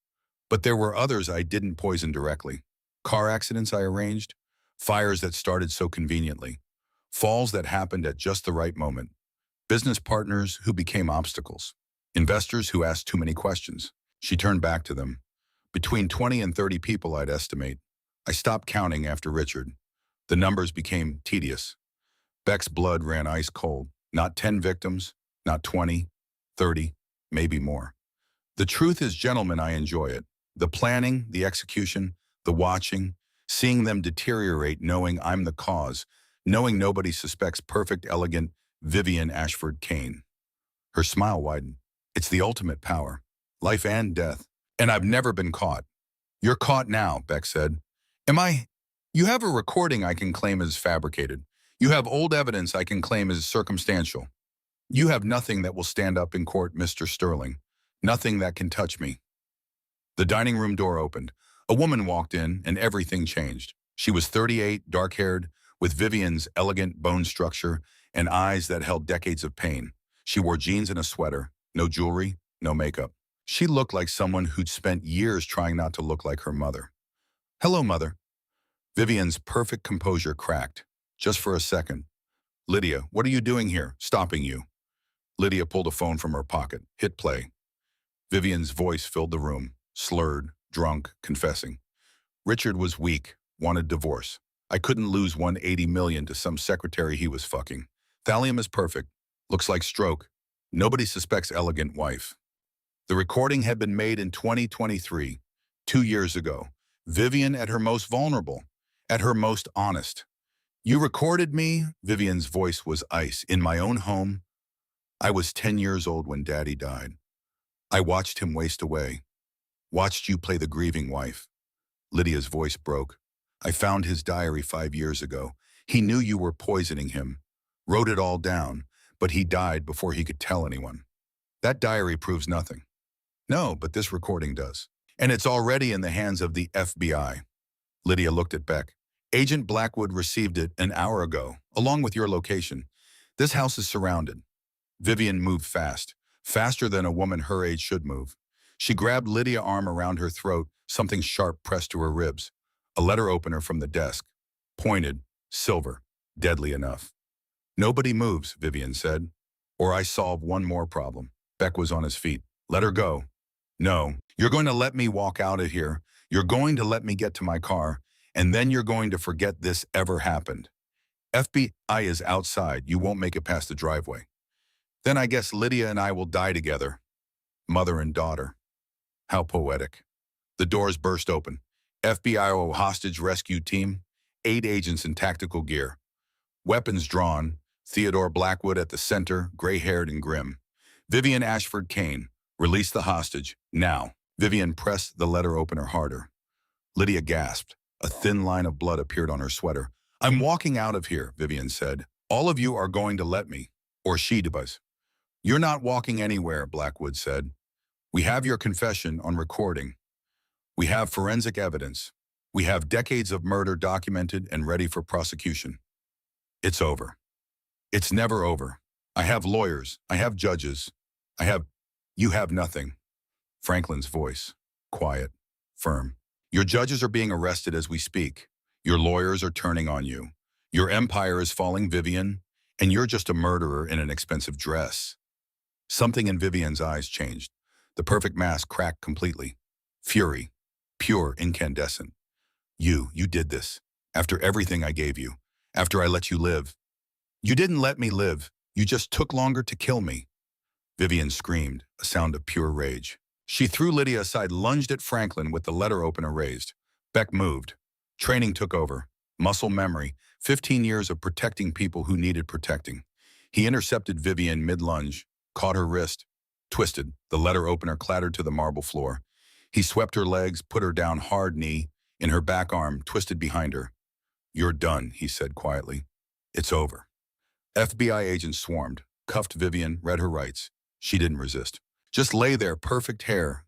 But there were others I didn't poison directly. Car accidents I arranged, fires that started so conveniently, falls that happened at just the right moment, business partners who became obstacles, investors who asked too many questions. She turned back to them. Between 20 and 30 people, I'd estimate. I stopped counting after Richard. The numbers became tedious. Beck's blood ran ice cold. Not 10 victims, not 20, 30, maybe more. The truth is, gentlemen, I enjoy it. The planning, the execution, the watching, seeing them deteriorate, knowing I'm the cause, knowing nobody suspects perfect, elegant Vivian Ashford Kane. Her smile widened. It's the ultimate power, life and death. And I've never been caught. You're caught now, Beck said. Am I? You have a recording I can claim as fabricated. You have old evidence I can claim as circumstantial. You have nothing that will stand up in court, Mr. Sterling. Nothing that can touch me. The dining room door opened. A woman walked in, and everything changed. She was 38, dark-haired, with Vivian's elegant bone structure and eyes that held decades of pain. She wore jeans and a sweater, no jewelry, no makeup. She looked like someone who'd spent years trying not to look like her mother. Hello, Mother. Vivian's perfect composure cracked, just for a second. Lydia, what are you doing here? Stopping you. Lydia pulled a phone from her pocket, hit play. Vivian's voice filled the room, slurred, drunk, confessing. Richard was weak, wanted divorce. I couldn't lose $180 million to some secretary he was fucking. Thallium is perfect. Looks like stroke. Nobody suspects elegant wife. The recording had been made in 2023, 2 years ago. Vivian at her most vulnerable, at her most honest. You recorded me? Vivian's voice was ice. In my own home. I was 10 years old when Daddy died. I watched him waste away. Watched you play the grieving wife. Lydia's voice broke. I found his diary 5 years ago. He knew you were poisoning him. Wrote it all down, but he died before he could tell anyone. That diary proves nothing. No, but this recording does. And it's already in the hands of the FBI. Lydia looked at Beck. Agent Blackwood received it an hour ago, along with your location. This house is surrounded. Vivian moved fast, faster than a woman her age should move. She grabbed Lydia's arm around her throat, something sharp pressed to her ribs. A letter opener from the desk. Pointed, silver, deadly enough. Nobody moves, Vivian said. Or I solve one more problem. Beck was on his feet. Let her go. No, you're going to let me walk out of here. You're going to let me get to my car, and then you're going to forget this ever happened. FBI is outside. You won't make it past the driveway. Then I guess Lydia and I will die together. Mother and daughter. How poetic. The doors burst open. FBI hostage rescue team, 8 agents in tactical gear. Weapons drawn, Theodore Blackwood at the center, gray-haired and grim. Vivian Ashford Kane, release the hostage, now. Vivian pressed the letter opener harder. Lydia gasped. A thin line of blood appeared on her sweater. I'm walking out of here, Vivian said. All of you are going to let me. Or she does. You're not walking anywhere, Blackwood said. We have your confession on recording. We have forensic evidence. We have decades of murder documented and ready for prosecution. It's over. It's never over. I have lawyers. I have judges. You have nothing. Franklin's voice, quiet, firm. Your judges are being arrested as we speak. Your lawyers are turning on you. Your empire is falling, Vivian, and you're just a murderer in an expensive dress. Something in Vivian's eyes changed. The perfect mask cracked completely. Fury. Pure, incandescent. You did this. After everything I gave you. After I let you live. You didn't let me live. You just took longer to kill me. Vivian screamed, a sound of pure rage. She threw Lydia aside, lunged at Franklin with the letter opener raised. Beck moved. Training took over. Muscle memory. 15 years of protecting people who needed protecting. He intercepted Vivian mid-lunge, caught her wrist, twisted. The letter opener clattered to the marble floor. He swept her legs, put her down hard knee, in her back arm, twisted behind her. You're done, he said quietly. It's over. FBI agents swarmed, cuffed Vivian, read her rights. She didn't resist. Just lay there, perfect hair,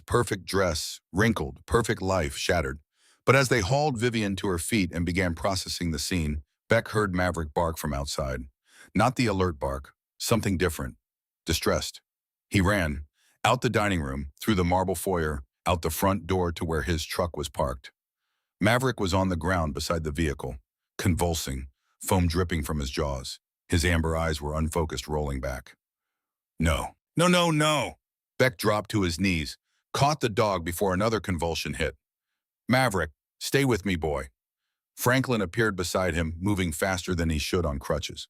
perfect dress, wrinkled, perfect life, shattered. But as they hauled Vivian to her feet and began processing the scene, Beck heard Maverick bark from outside. Not the alert bark, something different. Distressed. He ran, out the dining room, through the marble foyer, out the front door to where his truck was parked. Maverick was on the ground beside the vehicle, convulsing, foam dripping from his jaws. His amber eyes were unfocused, rolling back. No, no, no, no. Beck dropped to his knees, caught the dog before another convulsion hit. Maverick, stay with me, boy. Franklin appeared beside him, moving faster than he should on crutches.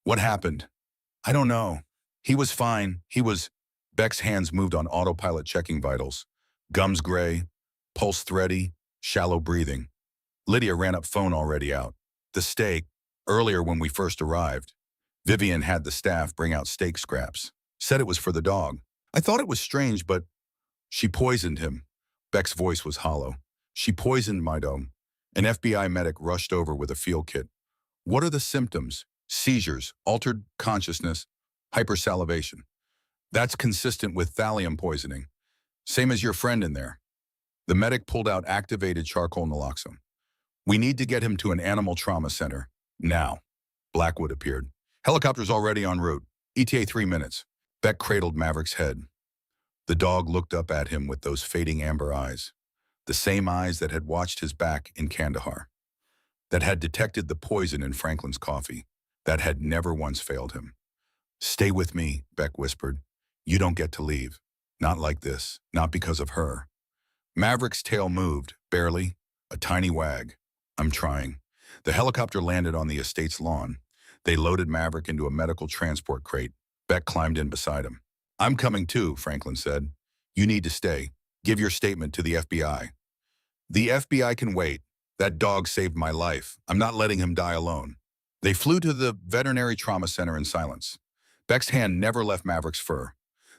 What happened? I don't know. He was fine. Beck's hands moved on autopilot, checking vitals. Gums gray, pulse thready, shallow breathing. Lydia ran up, phone already out. The steak, earlier when we first arrived. Vivian had the staff bring out steak scraps. Said it was for the dog. I thought it was strange, but she poisoned him. Beck's voice was hollow. She poisoned my dog. An FBI medic rushed over with a field kit. What are the symptoms? Seizures, altered consciousness, hypersalivation. That's consistent with thallium poisoning. Same as your friend in there. The medic pulled out activated charcoal naloxone. We need to get him to an animal trauma center. Now. Blackwood appeared. Helicopter's already en route. ETA 3 minutes. Beck cradled Maverick's head. The dog looked up at him with those fading amber eyes. The same eyes that had watched his back in Kandahar. That had detected the poison in Franklin's coffee. That had never once failed him. Stay with me, Beck whispered. You don't get to leave. Not like this. Not because of her. Maverick's tail moved, barely, a tiny wag. I'm trying. The helicopter landed on the estate's lawn. They loaded Maverick into a medical transport crate. Beck climbed in beside him. I'm coming too, Franklin said. You need to stay. Give your statement to the FBI. The FBI can wait. That dog saved my life. I'm not letting him die alone. They flew to the veterinary trauma center in silence. Beck's hand never left Maverick's fur.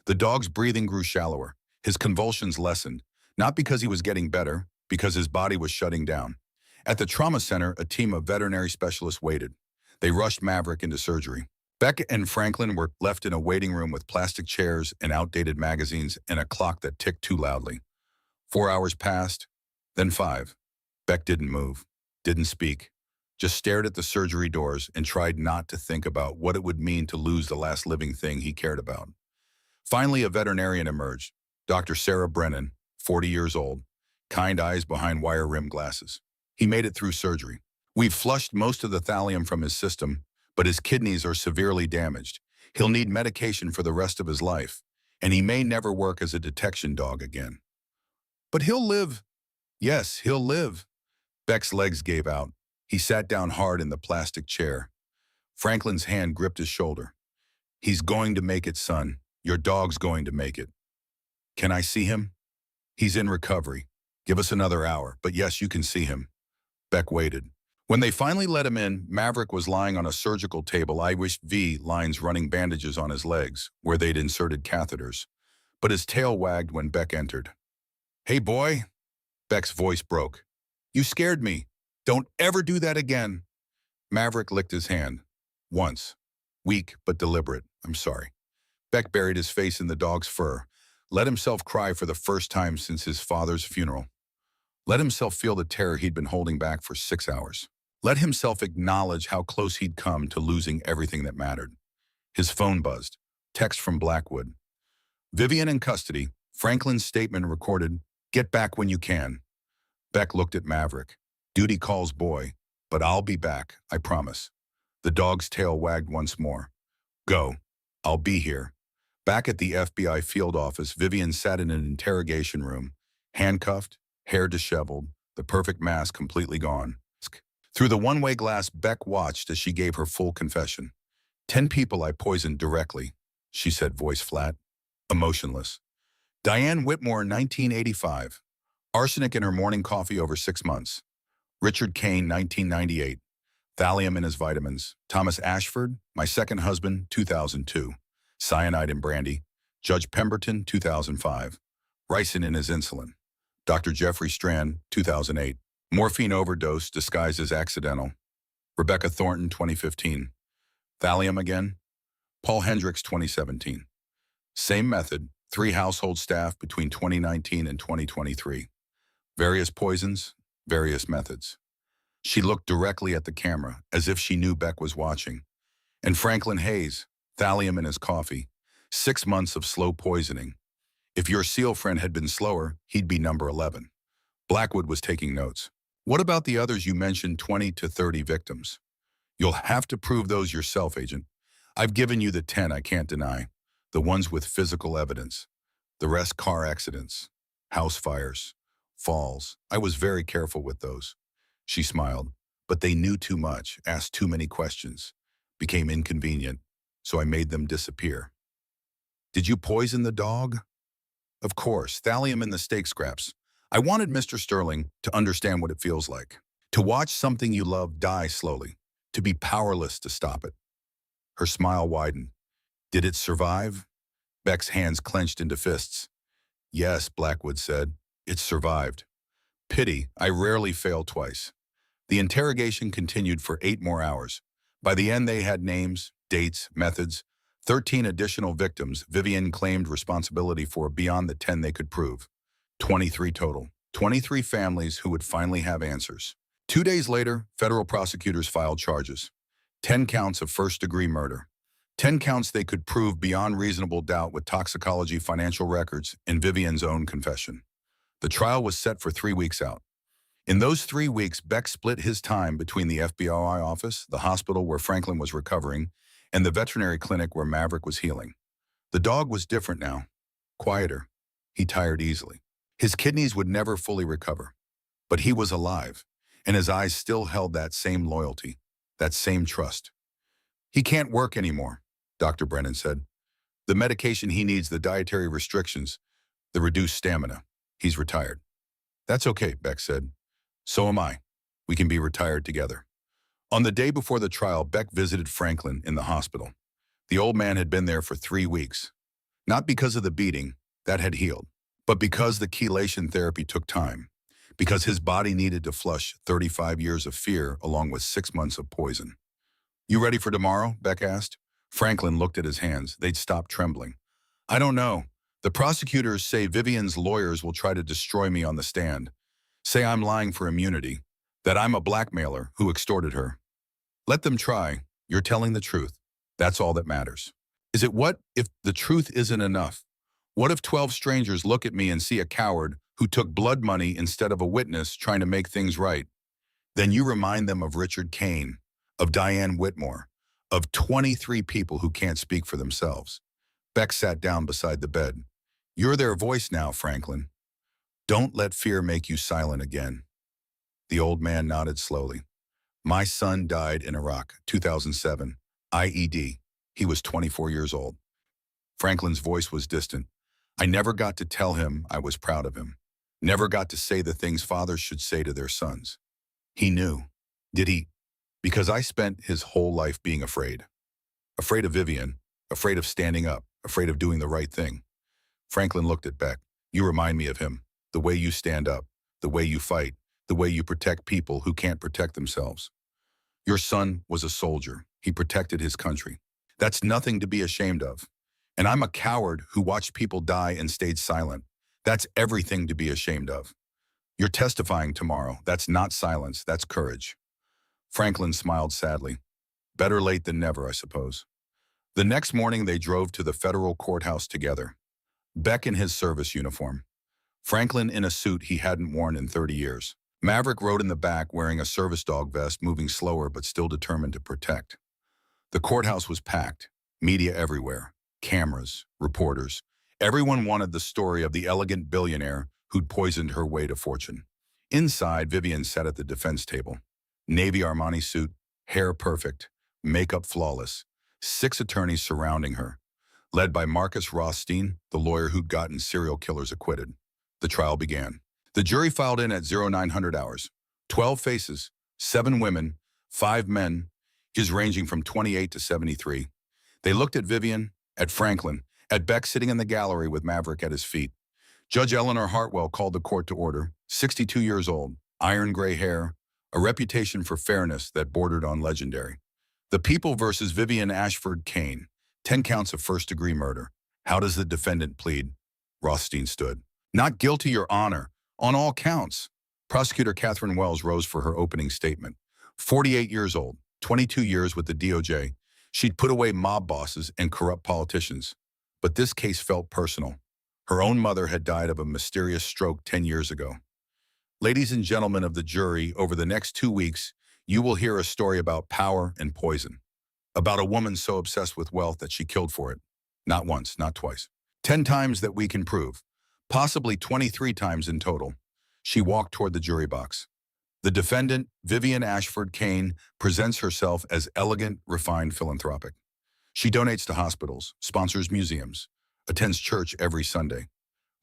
The dog's breathing grew shallower. His convulsions lessened, not because he was getting better, because his body was shutting down. At the trauma center, a team of veterinary specialists waited. They rushed Maverick into surgery. Beck and Franklin were left in a waiting room with plastic chairs and outdated magazines and a clock that ticked too loudly. 4 hours passed, then 5. Beck didn't move, didn't speak, just stared at the surgery doors and tried not to think about what it would mean to lose the last living thing he cared about. Finally, a veterinarian emerged, Dr. Sarah Brennan, 40 years old, kind eyes behind wire-rimmed glasses. He made it through surgery. We've flushed most of the thallium from his system, but his kidneys are severely damaged. He'll need medication for the rest of his life, and he may never work as a detection dog again. But he'll live. Yes, he'll live. Beck's legs gave out. He sat down hard in the plastic chair. Franklin's hand gripped his shoulder. He's going to make it, son. Your dog's going to make it. Can I see him? He's in recovery. Give us another hour, but yes, you can see him. Beck waited. When they finally let him in, Maverick was lying on a surgical table, IV lines running bandages on his legs, where they'd inserted catheters. But his tail wagged when Beck entered. Hey, boy. Beck's voice broke. You scared me. Don't ever do that again. Maverick licked his hand. Once. Weak, but deliberate. I'm sorry. Beck buried his face in the dog's fur, let himself cry for the first time since his father's funeral. Let himself feel the terror he'd been holding back for 6 hours. Let himself acknowledge how close he'd come to losing everything that mattered. His phone buzzed. Text from Blackwood. Vivian in custody. Franklin's statement recorded, get back when you can. Beck looked at Maverick. Duty calls, boy, but I'll be back, I promise. The dog's tail wagged once more. Go. I'll be here. Back at the FBI field office, Vivian sat in an interrogation room, handcuffed, hair disheveled, the perfect mask completely gone. Through the one-way glass, Beck watched as she gave her full confession. 10 people I poisoned directly, she said, voice flat, emotionless. Diane Whitmore, 1985. Arsenic in her morning coffee over 6 months. Richard Kane, 1998. Thallium in his vitamins. Thomas Ashford, my second husband, 2002. Cyanide in brandy. Judge Pemberton, 2005. Ricin in his insulin. Dr. Jeffrey Strand, 2008. Morphine overdose disguised as accidental. Rebecca Thornton, 2015. Thallium again. Paul Hendricks, 2017. Same method, 3 household staff between 2019 and 2023. Various poisons, various methods. She looked directly at the camera, as if she knew Beck was watching. And Franklin Hayes, thallium in his coffee, 6 months of slow poisoning. If your SEAL friend had been slower, he'd be number 11. Blackwood was taking notes. What about the others you mentioned, 20 to 30 victims? You'll have to prove those yourself, Agent. I've given you the 10 I can't deny, the ones with physical evidence. The rest car accidents, house fires, falls. I was very careful with those. She smiled, but they knew too much, asked too many questions, became inconvenient, so I made them disappear. Did you poison the dog? Of course, thallium in the steak scraps. I wanted Mr. Sterling to understand what it feels like, to watch something you love die slowly, to be powerless to stop it. Her smile widened. Did it survive? Beck's hands clenched into fists. Yes, Blackwood said. It survived. Pity, I rarely fail twice. The interrogation continued for 8 more hours. By the end, they had names, dates, methods, 13 additional victims Vivian claimed responsibility for beyond the 10 they could prove. 23 total. 23 families who would finally have answers. 2 days later, federal prosecutors filed charges. 10 counts of first-degree murder. 10 counts they could prove beyond reasonable doubt with toxicology, financial records, and Vivian's own confession. The trial was set for 3 weeks out. In those 3 weeks, Beck split his time between the FBI office, the hospital where Franklin was recovering, and the veterinary clinic where Maverick was healing. The dog was different now, quieter. He tired easily. His kidneys would never fully recover, but he was alive, and his eyes still held that same loyalty, that same trust. He can't work anymore, Dr. Brennan said. The medication he needs, the dietary restrictions, the reduced stamina. He's retired. That's okay, Beck said. So am I. We can be retired together. On the day before the trial, Beck visited Franklin in the hospital. The old man had been there for 3 weeks. Not because of the beating, that had healed, but because the chelation therapy took time, because his body needed to flush 35 years of fear along with 6 months of poison. You ready for tomorrow? Beck asked. Franklin looked at his hands. They'd stopped trembling. I don't know. The prosecutors say Vivian's lawyers will try to destroy me on the stand. Say I'm lying for immunity, that I'm a blackmailer who extorted her. Let them try. You're telling the truth. That's all that matters. Is it what if the truth isn't enough? What if 12 strangers look at me and see a coward who took blood money instead of a witness trying to make things right? Then you remind them of Richard Kane, of Diane Whitmore, of 23 people who can't speak for themselves. Beck sat down beside the bed. You're their voice now, Franklin. Don't let fear make you silent again. The old man nodded slowly. My son died in Iraq, 2007, IED. He was 24 years old. Franklin's voice was distant. I never got to tell him I was proud of him. Never got to say the things fathers should say to their sons. He knew. Did he? Because I spent his whole life being afraid. Afraid of Vivian, afraid of standing up, afraid of doing the right thing. Franklin looked at Beck. You remind me of him. The way you stand up, the way you fight, the way you protect people who can't protect themselves. Your son was a soldier. He protected his country. That's nothing to be ashamed of. And I'm a coward who watched people die and stayed silent. That's everything to be ashamed of. You're testifying tomorrow. That's not silence, that's courage. Franklin smiled sadly. Better late than never, I suppose. The next morning, they drove to the federal courthouse together. Beck in his service uniform. Franklin in a suit he hadn't worn in 30 years. Maverick rode in the back wearing a service dog vest, moving slower but still determined to protect. The courthouse was packed, media everywhere, cameras, reporters. Everyone wanted the story of the elegant billionaire who'd poisoned her way to fortune. Inside, Vivian sat at the defense table. Navy Armani suit, hair perfect, makeup flawless. 6 attorneys surrounding her, led by Marcus Rothstein, the lawyer who'd gotten serial killers acquitted. The trial began. The jury filed in at 0900 hours. 12 faces, 7 women, 5 men, ages ranging from 28 to 73. They looked at Vivian, at Franklin, at Beck sitting in the gallery with Maverick at his feet. Judge Eleanor Hartwell called the court to order, 62 years old, iron gray hair, a reputation for fairness that bordered on legendary. The People versus Vivian Ashford Kane, 10 counts of first-degree murder. How does the defendant plead? Rothstein stood. Not guilty, Your Honor, on all counts. Prosecutor Catherine Wells rose for her opening statement. 48 years old, 22 years with the DOJ. She'd put away mob bosses and corrupt politicians. But this case felt personal. Her own mother had died of a mysterious stroke 10 years ago. Ladies and gentlemen of the jury, over the next 2 weeks, you will hear a story about power and poison. About a woman so obsessed with wealth that she killed for it. Not once, not twice. 10 times that we can prove. Possibly 23 times in total. She walked toward the jury box. The defendant, Vivian Ashford Kane, presents herself as elegant, refined, philanthropic. She donates to hospitals, sponsors museums, attends church every Sunday.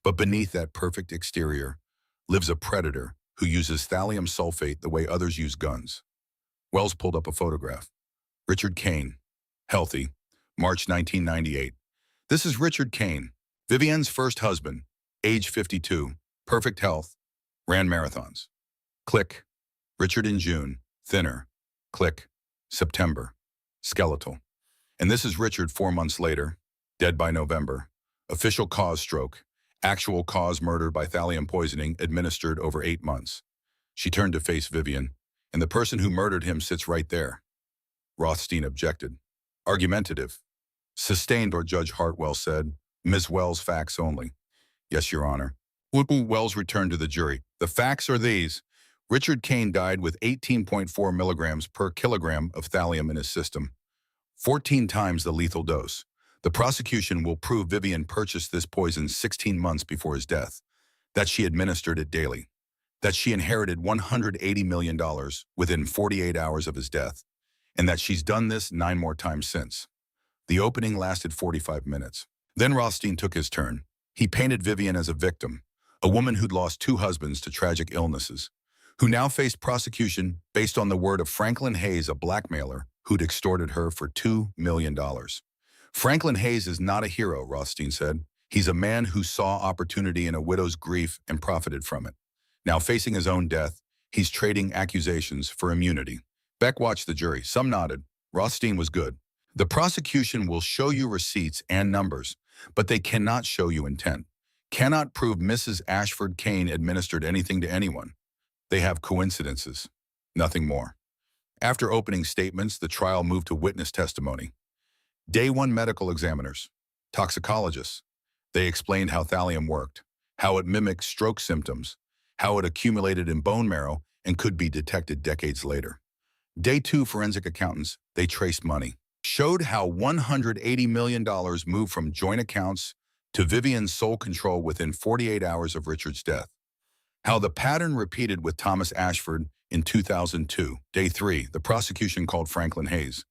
But beneath that perfect exterior lives a predator who uses thallium sulfate the way others use guns. Wells pulled up a photograph. Richard Kane, healthy, March 1998. This is Richard Kane, Vivian's first husband, age 52, perfect health, ran marathons. Click. Richard in June, thinner. Click. September, skeletal. And this is Richard 4 months later, dead by November. Official cause stroke. Actual cause murder by thallium poisoning administered over 8 months. She turned to face Vivian, and the person who murdered him sits right there. Rothstein objected. Argumentative. Sustained, or Judge Hartwell said. Ms. Wells, facts only. Yes, Your Honor. Wells returned to the jury. The facts are these. Richard Kane died with 18.4 milligrams per kilogram of thallium in his system, 14 times the lethal dose. The prosecution will prove Vivian purchased this poison 16 months before his death, that she administered it daily, that she inherited $180 million within 48 hours of his death, and that she's done this 9 more times since. The opening lasted 45 minutes. Then Rothstein took his turn. He painted Vivian as a victim, a woman who'd lost 2 husbands to tragic illnesses, who now faced prosecution based on the word of Franklin Hayes, a blackmailer who'd extorted her for $2 million. Franklin Hayes is not a hero, Rothstein said. He's a man who saw opportunity in a widow's grief and profited from it. Now facing his own death, he's trading accusations for immunity. Beck watched the jury. Some nodded. Rothstein was good. The prosecution will show you receipts and numbers, but they cannot show you intent. Cannot prove Mrs. Ashford Kane administered anything to anyone. They have coincidences, nothing more. After opening statements, the trial moved to witness testimony. Day 1 medical examiners, toxicologists. They explained how thallium worked, how it mimicked stroke symptoms, how it accumulated in bone marrow and could be detected decades later. Day 2 forensic accountants, they traced money, showed how $180 million moved from joint accounts to Vivian's sole control within 48 hours of Richard's death. How the pattern repeated with Thomas Ashford in 2002. Day 3, the prosecution called Franklin Hayes.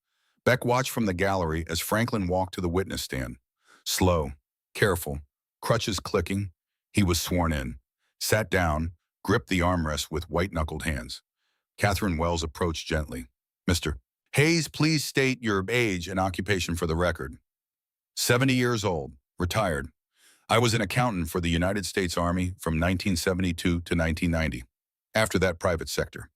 Beck watched from the gallery as Franklin walked to the witness stand. Slow, careful, crutches clicking. He was sworn in, sat down, gripped the armrest with white-knuckled hands. Catherine Wells approached gently. Mr. Hayes, please state your age and occupation for the record. 70 years old, retired. I was an accountant for the United States Army from 1972 to 1990. After that, private sector.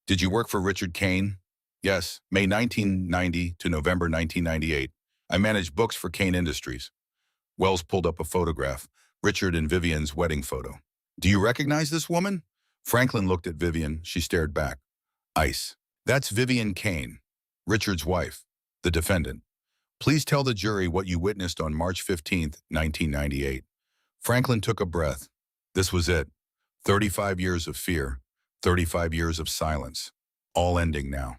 Did you work for Richard Kane? Yes, May 1990 to November 1998. I managed books for Kane Industries. Wells pulled up a photograph, Richard and Vivian's wedding photo. Do you recognize this woman? Franklin looked at Vivian. She stared back. Ice. That's Vivian Kane, Richard's wife, the defendant. Please tell the jury what you witnessed on March 15, 1998. Franklin took a breath. This was it. 35 years of fear, 35 years of silence, all ending now.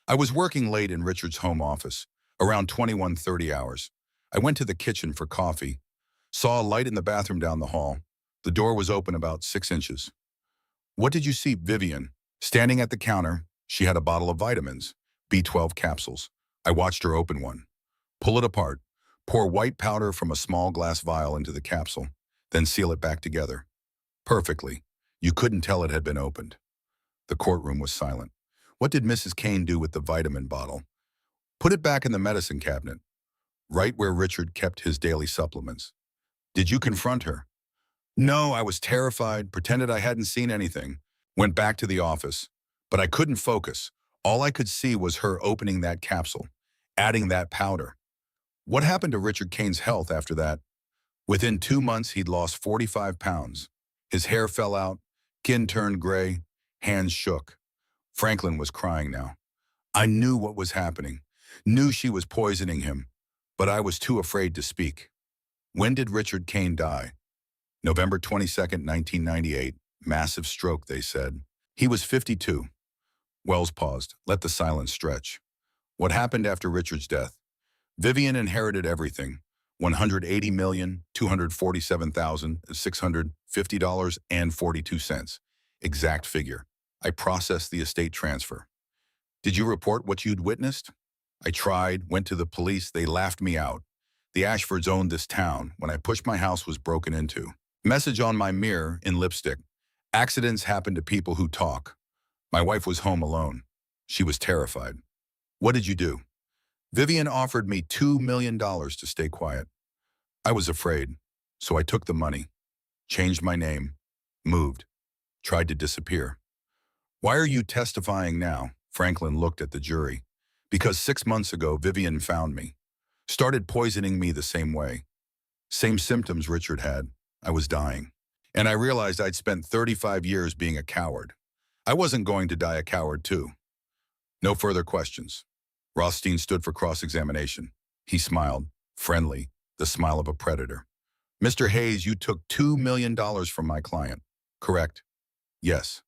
I was working late in Richard's home office, around 21:30 hours. I went to the kitchen for coffee, saw a light in the bathroom down the hall. The door was open about 6 inches. What did you see, Vivian? Standing at the counter, she had a bottle of vitamins, B12 capsules. I watched her open one, pull it apart, pour white powder from a small glass vial into the capsule, then seal it back together. Perfectly. You couldn't tell it had been opened. The courtroom was silent. What did Mrs. Kane do with the vitamin bottle? Put it back in the medicine cabinet, right where Richard kept his daily supplements. Did you confront her? No, I was terrified, pretended I hadn't seen anything. Went back to the office, but I couldn't focus. All I could see was her opening that capsule, adding that powder. What happened to Richard Kane's health after that? Within 2 months, he'd lost 45 pounds. His hair fell out, skin turned gray, hands shook. Franklin was crying now. I knew what was happening, knew she was poisoning him, but I was too afraid to speak. When did Richard Kane die? November 22nd, 1998. Massive stroke, they said. He was 52. Wells paused, let the silence stretch. What happened after Richard's death? Vivian inherited everything. $180,247,650.42. Exact figure. I processed the estate transfer. Did you report what you'd witnessed? I tried, went to the police, they laughed me out. The Ashfords owned this town. When I pushed, my house was broken into. Message on my mirror in lipstick. Accidents happen to people who talk. My wife was home alone. She was terrified. What did you do? Vivian offered me $2 million to stay quiet. I was afraid, so I took the money, changed my name, moved, tried to disappear. Why are you testifying now? Franklin looked at the jury. Because 6 months ago, Vivian found me. Started poisoning me the same way. Same symptoms Richard had. I was dying. And I realized I'd spent 35 years being a coward. I wasn't going to die a coward too. No further questions. Rothstein stood for cross-examination. He smiled, friendly, the smile of a predator. Mr. Hayes, you took $2 million from my client. Correct? Yes.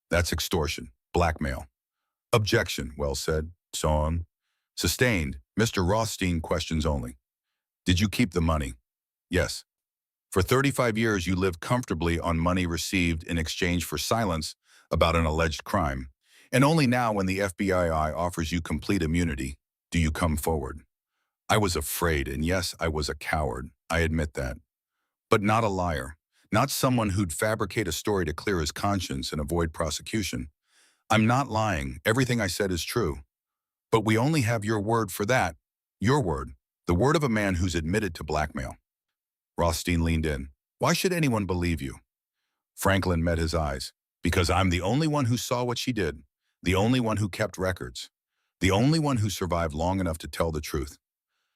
That's extortion, blackmail. Objection, Wells said. Song. Sustained. Mr. Rothstein, questions only. Did you keep the money? Yes. For 35 years, you lived comfortably on money received in exchange for silence about an alleged crime. And only now, when the FBI offers you complete immunity, do you come forward. I was afraid, and yes, I was a coward. I admit that. But not a liar. Not someone who'd fabricate a story to clear his conscience and avoid prosecution. I'm not lying. Everything I said is true. But we only have your word for that. Your word. The word of a man who's admitted to blackmail. Rothstein leaned in. Why should anyone believe you? Franklin met his eyes. Because I'm the only one who saw what she did. The only one who kept records. The only one who survived long enough to tell the truth.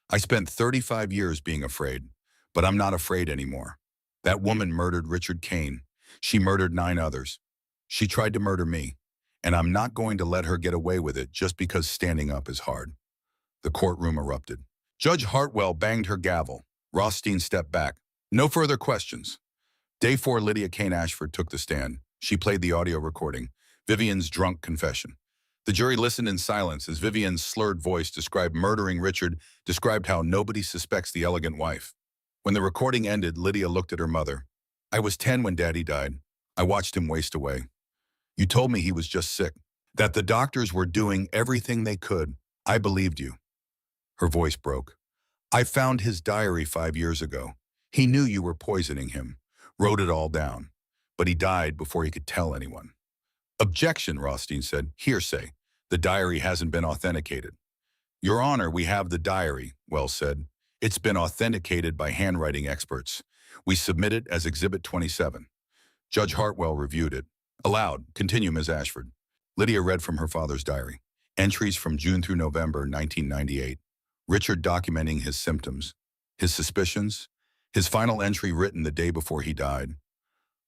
I spent 35 years being afraid, but I'm not afraid anymore. That woman murdered Richard Kane. She murdered 9 others. She tried to murder me, and I'm not going to let her get away with it just because standing up is hard. The courtroom erupted. Judge Hartwell banged her gavel. Rothstein stepped back. No further questions. Day 4, Lydia Kane Ashford took the stand. She played the audio recording, Vivian's drunk confession. The jury listened in silence as Vivian's slurred voice described murdering Richard, described how nobody suspects the elegant wife. When the recording ended, Lydia looked at her mother. I was 10 when Daddy died. I watched him waste away. You told me he was just sick, that the doctors were doing everything they could. I believed you. Her voice broke. I found his diary 5 years ago. He knew you were poisoning him, wrote it all down, but he died before he could tell anyone. Objection, Rothstein said. Hearsay. The diary hasn't been authenticated. Your Honor, we have the diary, Wells said. It's been authenticated by handwriting experts. We submit it as Exhibit 27. Judge Hartwell reviewed it. Aloud, continue, Ms. Ashford. Lydia read from her father's diary. Entries from June through November 1998. Richard documenting his symptoms, his suspicions, his final entry written the day before he died.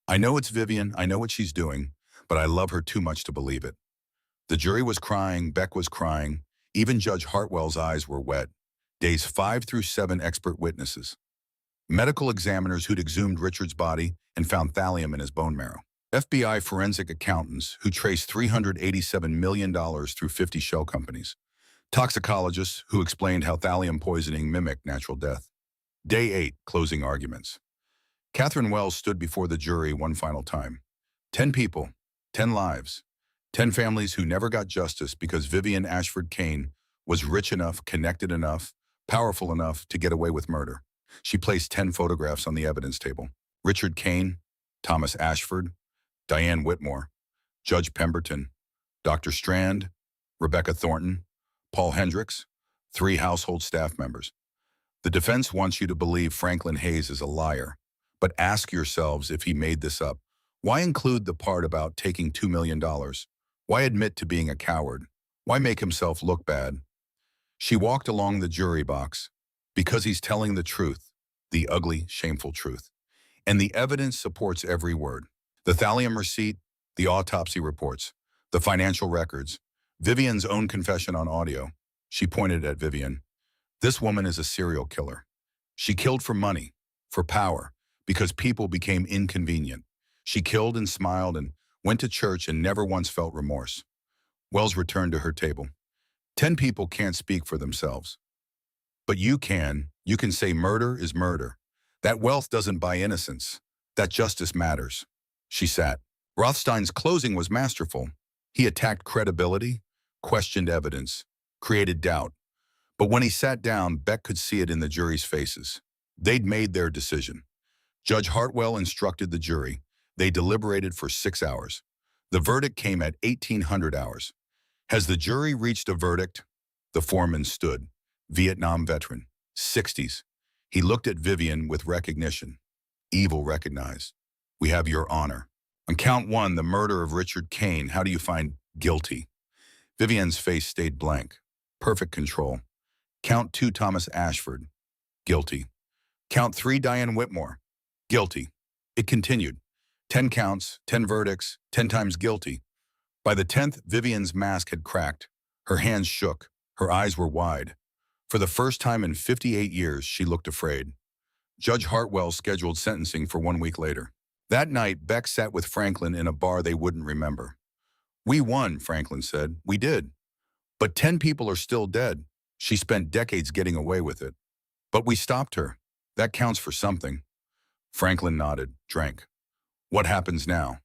I know it's Vivian, I know what she's doing, but I love her too much to believe it. The jury was crying, Beck was crying, even Judge Hartwell's eyes were wet. Days 5 through 7 expert witnesses. Medical examiners who'd exhumed Richard's body and found thallium in his bone marrow. FBI forensic accountants who traced $387 million through 50 shell companies. Toxicologists who explained how thallium poisoning mimicked natural death. Day 8, closing arguments. Catherine Wells stood before the jury one final time. 10 people, 10 lives, 10 families who never got justice because Vivian Ashford Cain was rich enough, connected enough, powerful enough to get away with murder. She placed 10 photographs on the evidence table. Richard Cain, Thomas Ashford, Diane Whitmore, Judge Pemberton, Dr. Strand, Rebecca Thornton, Paul Hendricks, 3 household staff members. The defense wants you to believe Franklin Hayes is a liar, but ask yourselves if he made this up. Why include the part about taking $2 million? Why admit to being a coward? Why make himself look bad? She walked along the jury box because he's telling the truth, the ugly, shameful truth. And the evidence supports every word. The thallium receipt, the autopsy reports, the financial records, Vivian's own confession on audio. She pointed at Vivian. This woman is a serial killer. She killed for money, for power, because people became inconvenient. She killed and smiled and went to church and never once felt remorse. Wells returned to her table. 10 people can't speak for themselves. But you can. You can say murder is murder. That wealth doesn't buy innocence. That justice matters. She sat. Rothstein's closing was masterful. He attacked credibility, questioned evidence, created doubt. But when he sat down, Beck could see it in the jury's faces. They'd made their decision. Judge Hartwell instructed the jury. They deliberated for 6 hours. The verdict came at 1800 hours. Has the jury reached a verdict? The foreman stood. Vietnam veteran. 60s. He looked at Vivian with recognition. Evil recognized. We have your honor. On count 1, the murder of Richard Cain, how do you find guilty? Vivian's face stayed blank. Perfect control. Count 2, Thomas Ashford. Guilty. Count 3, Diane Whitmore. Guilty. It continued. 10 counts, 10 verdicts, 10 times guilty. By the 10th, Vivian's mask had cracked. Her hands shook. Her eyes were wide. For the first time in 58 years, she looked afraid. Judge Hartwell scheduled sentencing for 1 week later. That night, Beck sat with Franklin in a bar they wouldn't remember. We won, Franklin said. We did. But 10 people are still dead. She spent decades getting away with it. But we stopped her. That counts for something. Franklin nodded, drank. What happens now?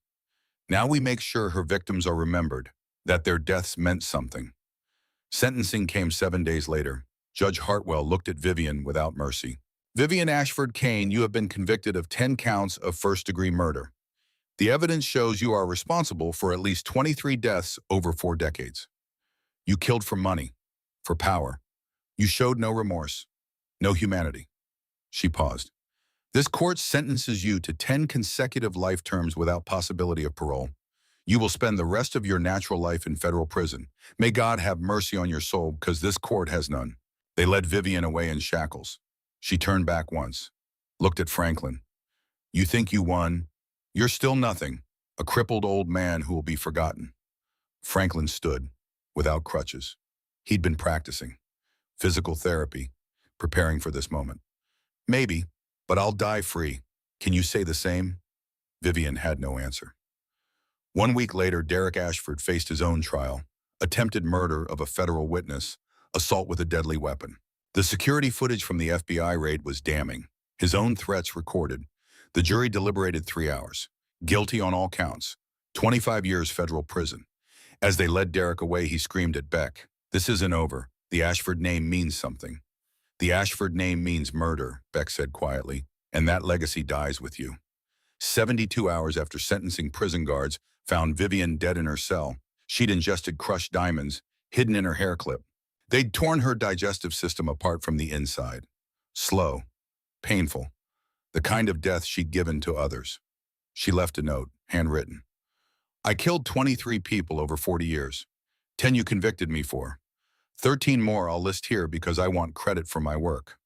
Now we make sure her victims are remembered, that their deaths meant something. Sentencing came 7 days later. Judge Hartwell looked at Vivian without mercy. Vivian Ashford Cain, you have been convicted of 10 counts of first-degree murder. The evidence shows you are responsible for at least 23 deaths over 4 decades. You killed for money, for power. You showed no remorse, no humanity. She paused. This court sentences you to 10 consecutive life terms without possibility of parole. You will spend the rest of your natural life in federal prison. May God have mercy on your soul, because this court has none. They led Vivian away in shackles. She turned back once, looked at Franklin. You think you won? You're still nothing, a crippled old man who will be forgotten. Franklin stood, without crutches. He'd been practicing. Physical therapy, preparing for this moment. Maybe, but I'll die free. Can you say the same? Vivian had no answer. 1 week later, Derek Ashford faced his own trial. Attempted murder of a federal witness, assault with a deadly weapon. The security footage from the FBI raid was damning. His own threats recorded. The jury deliberated 3 hours. Guilty on all counts. 25 years federal prison. As they led Derek away, he screamed at Beck. This isn't over. The Ashford name means something. The Ashford name means murder, Beck said quietly, and that legacy dies with you. 72 hours after sentencing, prison guards found Vivian dead in her cell. She'd ingested crushed diamonds, hidden in her hair clip. They'd torn her digestive system apart from the inside. Slow, painful, the kind of death she'd given to others. She left a note, handwritten. I killed 23 people over 40 years. 10 you convicted me for. 13 more I'll list here because I want credit for my work.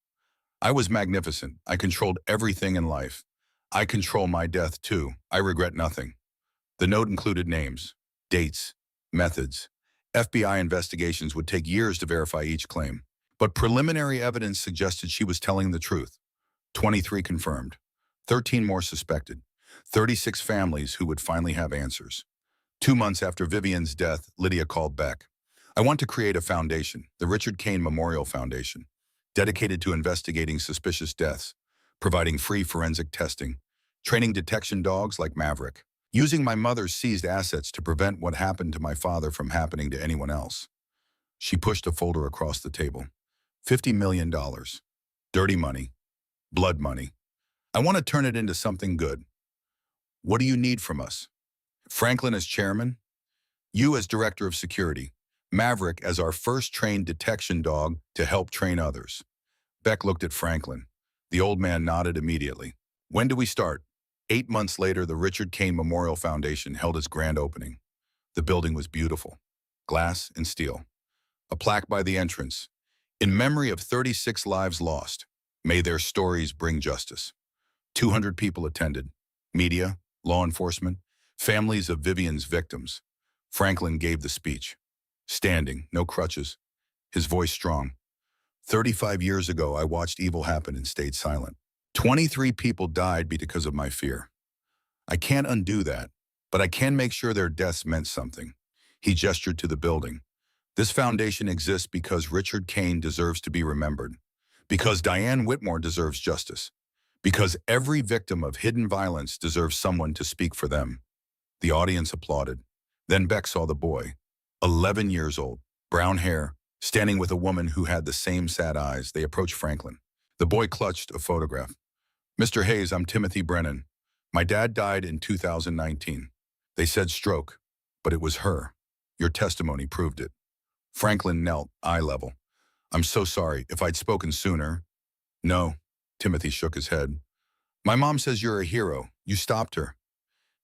I was magnificent. I controlled everything in life. I control my death too. I regret nothing. The note included names, dates, methods. FBI investigations would take years to verify each claim, but preliminary evidence suggested she was telling the truth. 23 confirmed, 13 more suspected. 36 families who would finally have answers. 2 months after Vivian's death, Lydia called Beck. I want to create a foundation, the Richard Kane Memorial Foundation, dedicated to investigating suspicious deaths, providing free forensic testing, training detection dogs like Maverick, using my mother's seized assets to prevent what happened to my father from happening to anyone else. She pushed a folder across the table. $50 million. Dirty money. Blood money. I want to turn it into something good. What do you need from us? Franklin as chairman? You as director of security. Maverick as our first trained detection dog to help train others. Beck looked at Franklin. The old man nodded immediately. When do we start? 8 months later, the Richard Kane Memorial Foundation held its grand opening. The building was beautiful. Glass and steel. A plaque by the entrance. In memory of 36 lives lost. May their stories bring justice. 200 people attended. Media, law enforcement, families of Vivian's victims. Franklin gave the speech. Standing, no crutches. His voice strong. 35 years ago, I watched evil happen and stayed silent. 23 people died because of my fear. I can't undo that, but I can make sure their deaths meant something. He gestured to the building. This foundation exists because Richard Kane deserves to be remembered, because Diane Whitmore deserves justice, because every victim of hidden violence deserves someone to speak for them. The audience applauded. Then Beck saw the boy, 11 years old, brown hair, standing with a woman who had the same sad eyes. They approached Franklin. The boy clutched a photograph. Mr. Hayes, I'm Timothy Brennan. My dad died in 2019. They said stroke, but it was her. Your testimony proved it. Franklin knelt, eye level. I'm so sorry. If I'd spoken sooner. No, Timothy shook his head. My mom says you're a hero. You stopped her.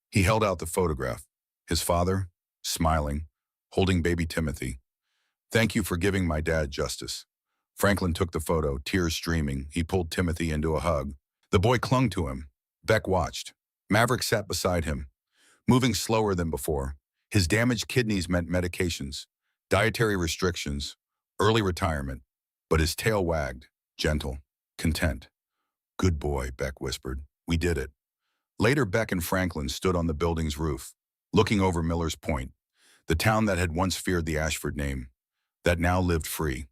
He held out the photograph. His father, smiling, holding baby Timothy. Thank you for giving my dad justice. Franklin took the photo, tears streaming. He pulled Timothy into a hug. The boy clung to him. Beck watched. Maverick sat beside him, moving slower than before. His damaged kidneys meant medications, dietary restrictions, early retirement, but his tail wagged, gentle, content. Good boy, Beck whispered. We did it. Later, Beck and Franklin stood on the building's roof, looking over Miller's Point, the town that had once feared the Ashford name, that now lived free.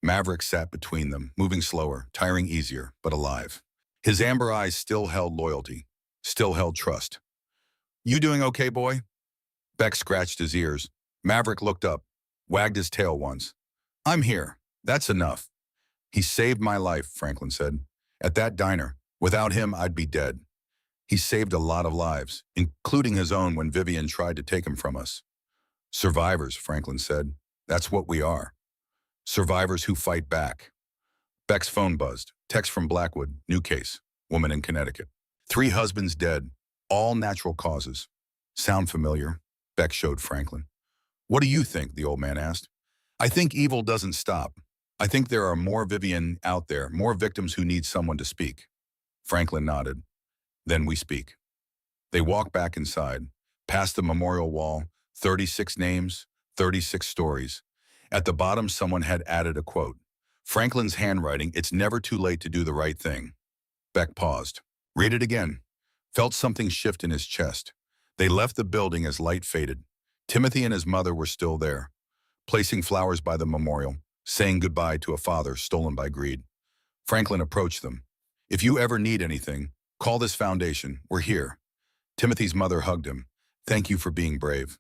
Maverick sat between them, moving slower, tiring easier, but alive. His amber eyes still held loyalty, still held trust. You doing okay, boy? Beck scratched his ears. Maverick looked up, wagged his tail once. I'm here. That's enough. He saved my life, Franklin said. At that diner. Without him, I'd be dead. He saved a lot of lives, including his own when Vivian tried to take him from us. Survivors, Franklin said. That's what we are. Survivors who fight back. Beck's phone buzzed. Text from Blackwood, new case, woman in Connecticut. 3 husbands dead, all natural causes. Sound familiar? Beck showed Franklin. What do you think? The old man asked. I think evil doesn't stop. I think there are more Vivian out there, more victims who need someone to speak. Franklin nodded. Then we speak. They walked back inside, past the memorial wall, 36 names, 36 stories. At the bottom, someone had added a quote. Franklin's handwriting, it's never too late to do the right thing. Beck paused. Read it again. Felt something shift in his chest. They left the building as light faded. Timothy and his mother were still there, placing flowers by the memorial, saying goodbye to a father stolen by greed. Franklin approached them. If you ever need anything, call this foundation. We're here. Timothy's mother hugged him. Thank you for being brave.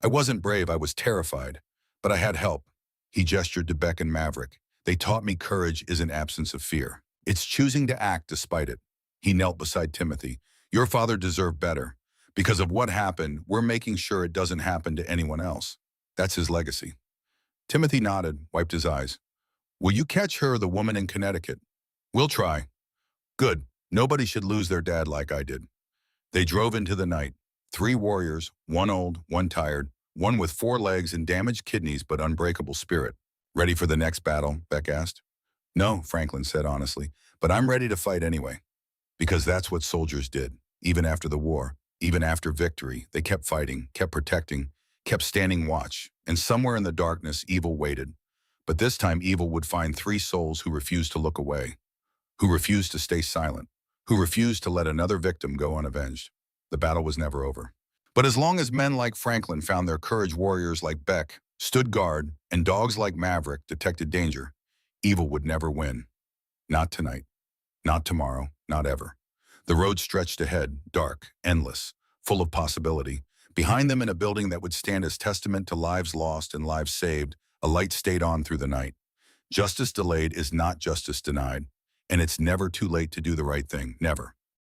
I wasn't brave, I was terrified, but I had help. He gestured to Beck and Maverick. They taught me courage is an absence of fear. It's choosing to act despite it. He knelt beside Timothy. Your father deserved better. Because of what happened, we're making sure it doesn't happen to anyone else. That's his legacy. Timothy nodded, wiped his eyes. Will you catch her, the woman in Connecticut? We'll try. Good. Nobody should lose their dad like I did. They drove into the night. 3 warriors, one old, one tired, one with 4 legs and damaged kidneys but unbreakable spirit. Ready for the next battle? Beck asked. No, Franklin said honestly, but I'm ready to fight anyway. Because that's what soldiers did, even after the war, even after victory. They kept fighting, kept protecting, kept standing watch, and somewhere in the darkness, evil waited. But this time, evil would find 3 souls who refused to look away, who refused to stay silent, who refused to let another victim go unavenged. the battle was never over. But as long as men like Franklin found their courage, warriors like Beck stood guard, and dogs like Maverick detected danger, evil would never win. Not tonight, not tomorrow, not ever. The road stretched ahead, dark, endless, full of possibility. Behind them, in a building that would stand as testament to lives lost and lives saved, a light stayed on through the night. Justice delayed is not justice denied, and it's never too late to do the right thing, never.